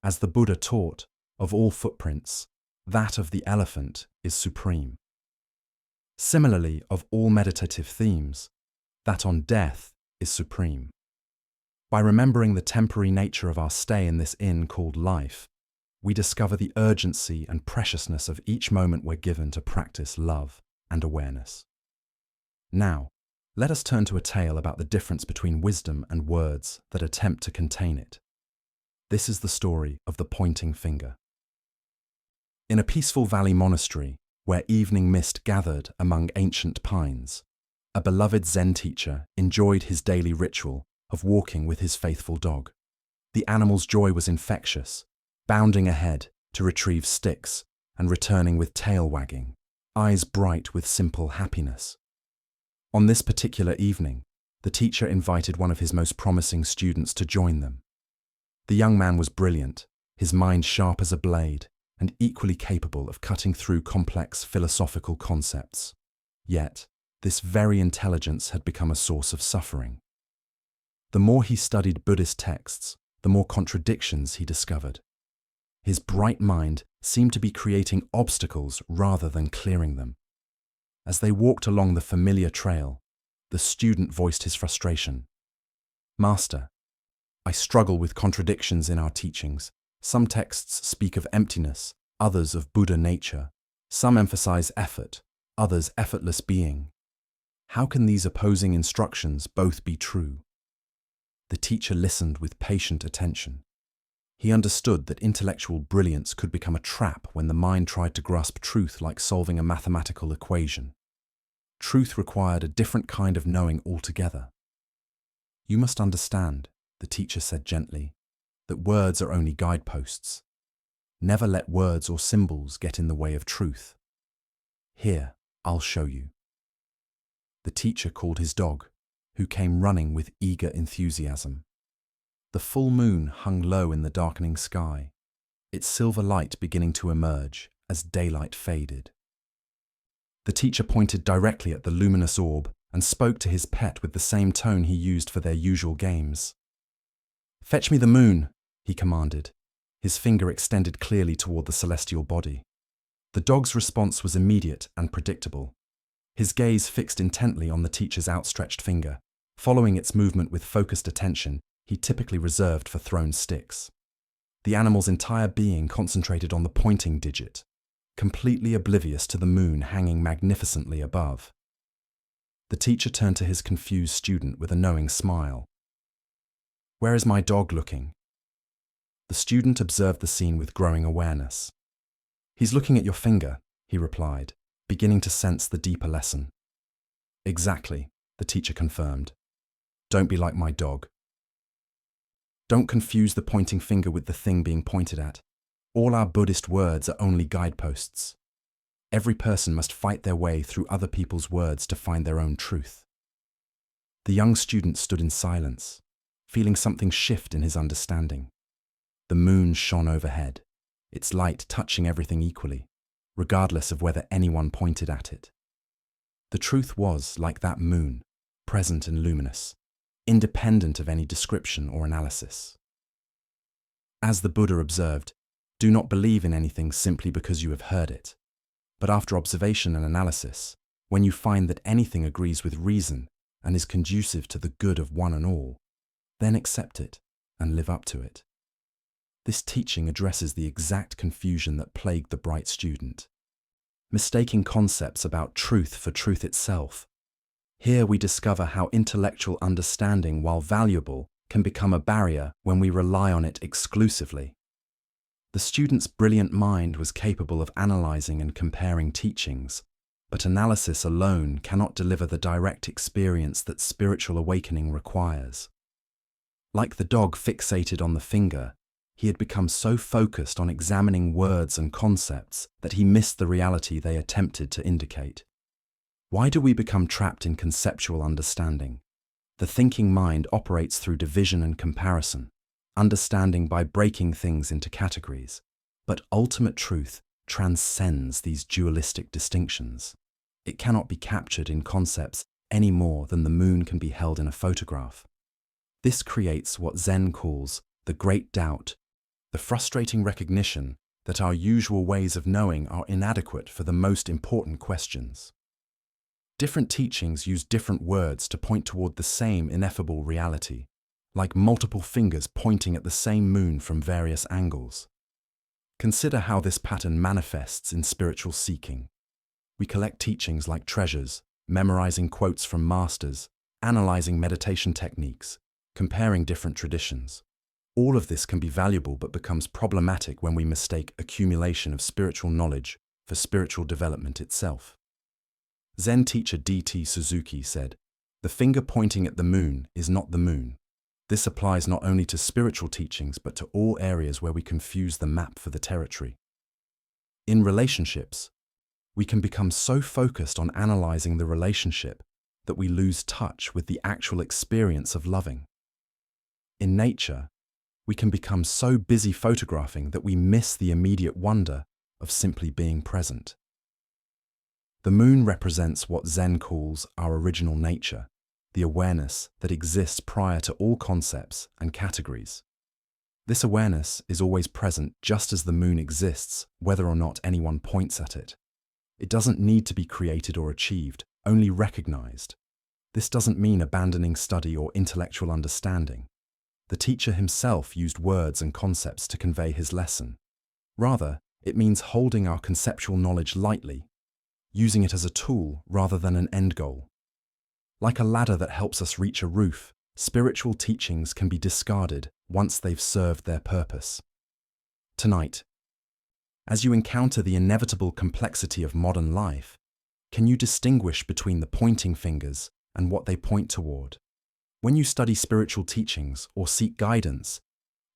S1: As the Buddha taught, of all footprints, that of the elephant is supreme. Similarly, of all meditative themes, that on death is supreme. By remembering the temporary nature of our stay in this inn called life, we discover the urgency and preciousness of each moment we're given to practice love and awareness. Now, let us turn to a tale about the difference between wisdom and words that attempt to contain it. This is the story of the pointing finger. In a peaceful valley monastery, where evening mist gathered among ancient pines, a beloved Zen teacher enjoyed his daily ritual of walking with his faithful dog. The animal's joy was infectious, bounding ahead to retrieve sticks and returning with tail wagging, eyes bright with simple happiness. On this particular evening, the teacher invited one of his most promising students to join them. The young man was brilliant, his mind sharp as a blade, and equally capable of cutting through complex philosophical concepts. Yet, this very intelligence had become a source of suffering. The more he studied Buddhist texts, the more contradictions he discovered. His bright mind seemed to be creating obstacles rather than clearing them. As they walked along the familiar trail, the student voiced his frustration. "Master, I struggle with contradictions in our teachings. Some texts speak of emptiness, others of Buddha nature. Some emphasize effort, others effortless being. How can these opposing instructions both be true?" The teacher listened with patient attention. He understood that intellectual brilliance could become a trap when the mind tried to grasp truth like solving a mathematical equation. Truth required a different kind of knowing altogether. "You must understand," the teacher said gently, "that words are only guideposts. Never let words or symbols get in the way of truth. Here, I'll show you." The teacher called his dog, who came running with eager enthusiasm. The full moon hung low in the darkening sky, its silver light beginning to emerge as daylight faded. The teacher pointed directly at the luminous orb and spoke to his pet with the same tone he used for their usual games. "Fetch me the moon," he commanded, his finger extended clearly toward the celestial body. The dog's response was immediate and predictable. His gaze fixed intently on the teacher's outstretched finger, following its movement with focused attention he typically reserved for thrown sticks. The animal's entire being concentrated on the pointing digit, completely oblivious to the moon hanging magnificently above. The teacher turned to his confused student with a knowing smile. "Where is my dog looking?" The student observed the scene with growing awareness. "He's looking at your finger," he replied, beginning to sense the deeper lesson. "Exactly," the teacher confirmed. "Don't be like my dog. Don't confuse the pointing finger with the thing being pointed at. All our Buddhist words are only guideposts. Every person must fight their way through other people's words to find their own truth." The young student stood in silence, feeling something shift in his understanding. The moon shone overhead, its light touching everything equally, regardless of whether anyone pointed at it. The truth was, like that moon, present and luminous, independent of any description or analysis. As the Buddha observed, do not believe in anything simply because you have heard it. But after observation and analysis, when you find that anything agrees with reason and is conducive to the good of one and all, then accept it and live up to it. This teaching addresses the exact confusion that plagued the bright student. Mistaking concepts about truth for truth itself. Here we discover how intellectual understanding, while valuable, can become a barrier when we rely on it exclusively. The student's brilliant mind was capable of analyzing and comparing teachings, but analysis alone cannot deliver the direct experience that spiritual awakening requires. Like the dog fixated on the finger, he had become so focused on examining words and concepts that he missed the reality they attempted to indicate. Why do we become trapped in conceptual understanding? The thinking mind operates through division and comparison, understanding by breaking things into categories, but ultimate truth transcends these dualistic distinctions. It cannot be captured in concepts any more than the moon can be held in a photograph. This creates what Zen calls the great doubt, the frustrating recognition that our usual ways of knowing are inadequate for the most important questions. Different teachings use different words to point toward the same ineffable reality, like multiple fingers pointing at the same moon from various angles. Consider how this pattern manifests in spiritual seeking. We collect teachings like treasures, memorizing quotes from masters, analyzing meditation techniques, comparing different traditions. All of this can be valuable but becomes problematic when we mistake accumulation of spiritual knowledge for spiritual development itself. Zen teacher D.T. Suzuki said, "The finger pointing at the moon is not the moon." This applies not only to spiritual teachings but to all areas where we confuse the map for the territory. In relationships, we can become so focused on analyzing the relationship that we lose touch with the actual experience of loving. In nature, we can become so busy photographing that we miss the immediate wonder of simply being present. The moon represents what Zen calls our original nature, the awareness that exists prior to all concepts and categories. This awareness is always present just as the moon exists, whether or not anyone points at it. It doesn't need to be created or achieved, only recognized. This doesn't mean abandoning study or intellectual understanding. The teacher himself used words and concepts to convey his lesson. Rather, it means holding our conceptual knowledge lightly, using it as a tool rather than an end goal. Like a ladder that helps us reach a roof, spiritual teachings can be discarded once they've served their purpose. Tonight, as you encounter the inevitable complexity of modern life, can you distinguish between the pointing fingers and what they point toward? When you study spiritual teachings or seek guidance,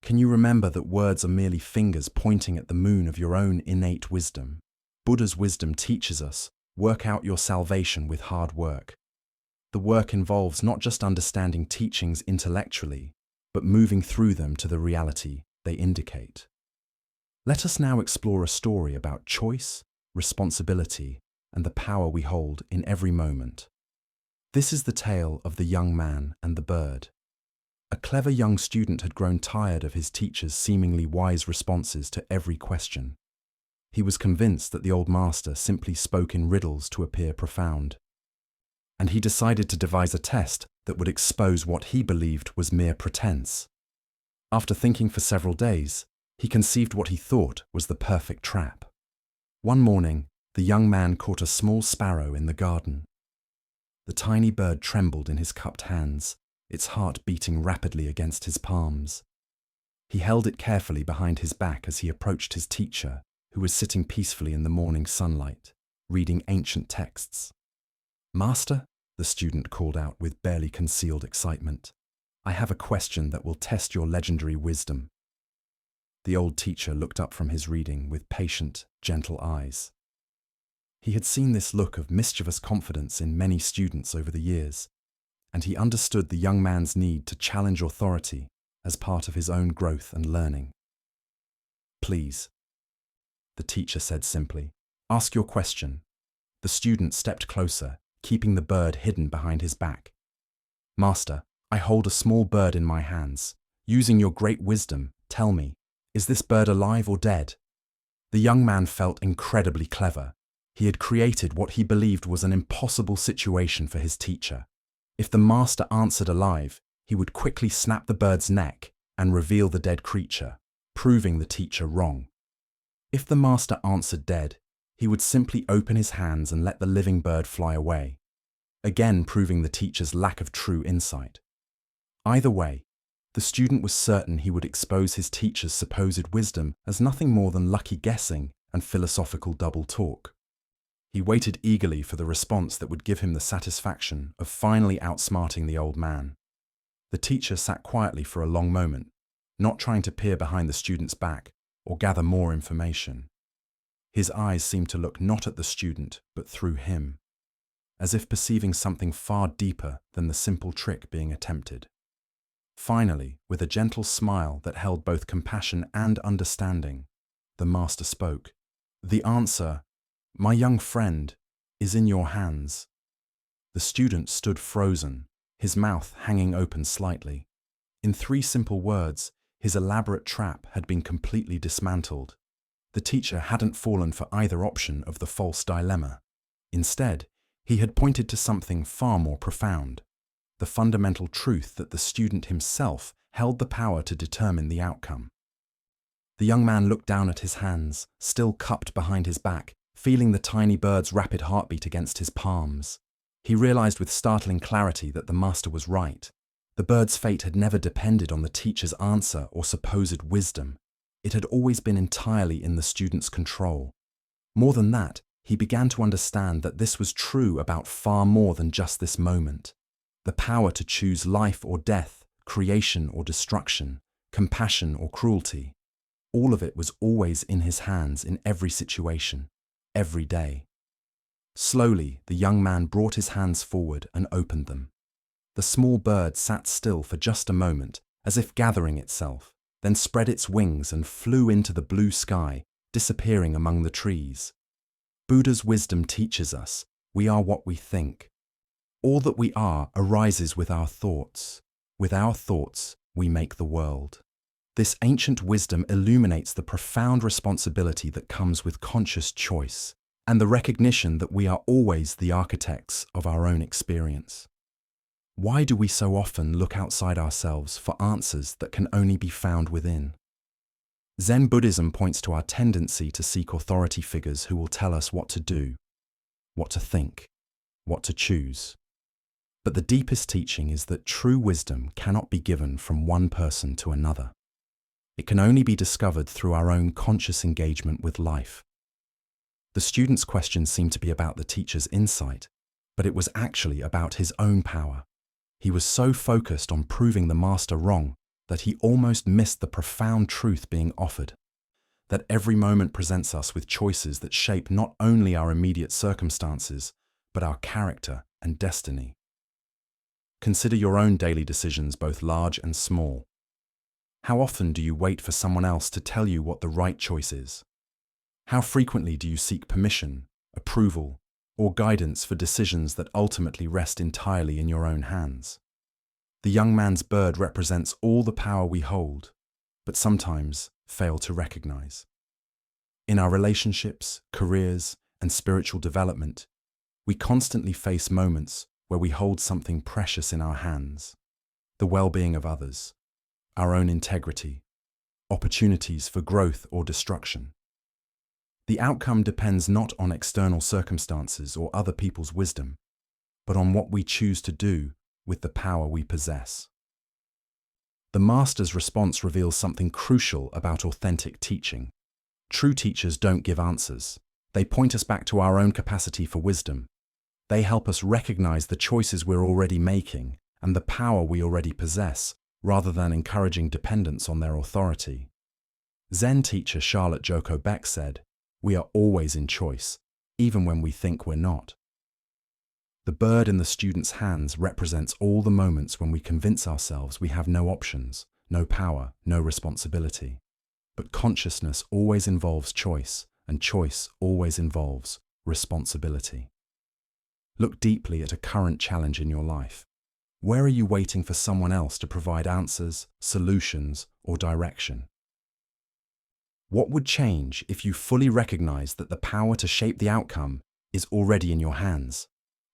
S1: can you remember that words are merely fingers pointing at the moon of your own innate wisdom? Buddha's wisdom teaches us, work out your salvation with hard work. The work involves not just understanding teachings intellectually, but moving through them to the reality they indicate. Let us now explore a story about choice, responsibility, and the power we hold in every moment. This is the tale of the young man and the bird. A clever young student had grown tired of his teacher's seemingly wise responses to every question. He was convinced that the old master simply spoke in riddles to appear profound. And he decided to devise a test that would expose what he believed was mere pretense. After thinking for several days, he conceived what he thought was the perfect trap. One morning, the young man caught a small sparrow in the garden. The tiny bird trembled in his cupped hands, its heart beating rapidly against his palms. He held it carefully behind his back as he approached his teacher, who was sitting peacefully in the morning sunlight, reading ancient texts. "Master," the student called out with barely concealed excitement, "I have a question that will test your legendary wisdom." The old teacher looked up from his reading with patient, gentle eyes. He had seen this look of mischievous confidence in many students over the years, and he understood the young man's need to challenge authority as part of his own growth and learning. "Please," the teacher said simply, "ask your question." The student stepped closer, keeping the bird hidden behind his back. "Master, I hold a small bird in my hands. Using your great wisdom, tell me, is this bird alive or dead?" The young man felt incredibly clever. He had created what he believed was an impossible situation for his teacher. If the master answered alive, he would quickly snap the bird's neck and reveal the dead creature, proving the teacher wrong. If the master answered dead, he would simply open his hands and let the living bird fly away, again proving the teacher's lack of true insight. Either way, the student was certain he would expose his teacher's supposed wisdom as nothing more than lucky guessing and philosophical double talk. He waited eagerly for the response that would give him the satisfaction of finally outsmarting the old man. The teacher sat quietly for a long moment, not trying to peer behind the student's back or gather more information. His eyes seemed to look not at the student, but through him, as if perceiving something far deeper than the simple trick being attempted. Finally, with a gentle smile that held both compassion and understanding, the master spoke. "The answer, my young friend, is in your hands." The student stood frozen, his mouth hanging open slightly. In 3 simple words, his elaborate trap had been completely dismantled. The teacher hadn't fallen for either option of the false dilemma. Instead, he had pointed to something far more profound, the fundamental truth that the student himself held the power to determine the outcome. The young man looked down at his hands, still cupped behind his back, feeling the tiny bird's rapid heartbeat against his palms. He realized with startling clarity that the master was right. The bird's fate had never depended on the teacher's answer or supposed wisdom. It had always been entirely in the student's control. More than that, he began to understand that this was true about far more than just this moment. The power to choose life or death, creation or destruction, compassion or cruelty. All of it was always in his hands in every situation, every day. Slowly, the young man brought his hands forward and opened them. The small bird sat still for just a moment, as if gathering itself, then spread its wings and flew into the blue sky, disappearing among the trees. Buddha's wisdom teaches us, we are what we think. All that we are arises with our thoughts. With our thoughts, we make the world. This ancient wisdom illuminates the profound responsibility that comes with conscious choice. and the recognition that we are always the architects of our own experience. Why do we so often look outside ourselves for answers that can only be found within? Zen Buddhism points to our tendency to seek authority figures who will tell us what to do, what to think, what to choose. But the deepest teaching is that true wisdom cannot be given from one person to another. It can only be discovered through our own conscious engagement with life. The student's questions seemed to be about the teacher's insight, but it was actually about his own power. He was so focused on proving the master wrong that he almost missed the profound truth being offered, that every moment presents us with choices that shape not only our immediate circumstances, but our character and destiny. Consider your own daily decisions, both large and small. How often do you wait for someone else to tell you what the right choice is? How frequently do you seek permission, approval, or guidance for decisions that ultimately rest entirely in your own hands? The young man's bird represents all the power we hold, but sometimes fail to recognize. In our relationships, careers, and spiritual development, we constantly face moments where we hold something precious in our hands: the well-being of others, our own integrity, opportunities for growth or destruction. The outcome depends not on external circumstances or other people's wisdom, but on what we choose to do with the power we possess. The master's response reveals something crucial about authentic teaching. True teachers don't give answers. They point us back to our own capacity for wisdom. They help us recognize the choices we're already making and the power we already possess, rather than encouraging dependence on their authority. Zen teacher Charlotte Joko Beck said, "We are always in choice, even when we think we're not." The bird in the student's hands represents all the moments when we convince ourselves we have no options, no power, no responsibility. But consciousness always involves choice, and choice always involves responsibility. Look deeply at a current challenge in your life. Where are you waiting for someone else to provide answers, solutions, or direction? What would change if you fully recognized that the power to shape the outcome is already in your hands?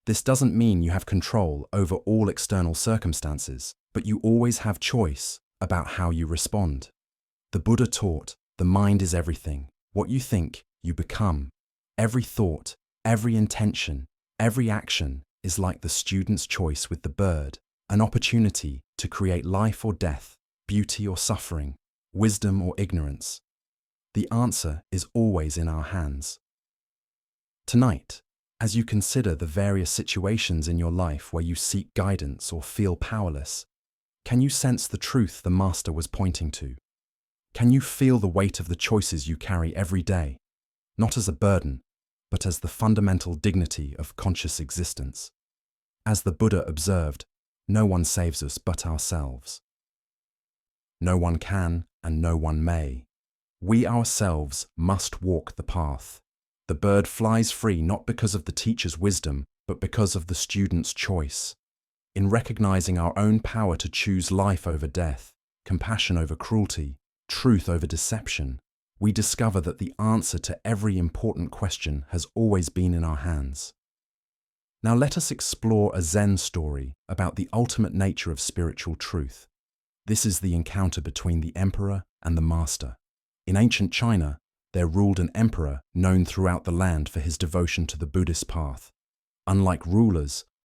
S1: This doesn't mean you have control over all external circumstances, but you always have choice about how you respond. The Buddha taught, the mind is everything. What you think, you become. Every thought, every intention, every action is like the student's choice with the bird, an opportunity to create life or death, beauty or suffering, wisdom or ignorance. The answer is always in our hands. Tonight, as you consider the various situations in your life where you seek guidance or feel powerless, can you sense the truth the Master was pointing to? Can you feel the weight of the choices you carry every day, not as a burden, but as the fundamental dignity of conscious existence? As the Buddha observed, no one saves us but ourselves. No one can and no one may. We ourselves must walk the path. The bird flies free not because of the teacher's wisdom, but because of the student's choice. In recognizing our own power to choose life over death, compassion over cruelty, truth over deception, we discover that the answer to every important question has always been in our hands. Now let us explore a Zen story about the ultimate nature of spiritual truth. This is the encounter between the emperor and the master. In ancient China, there ruled an emperor known throughout the land for his devotion to the Buddhist path. Unlike rulers,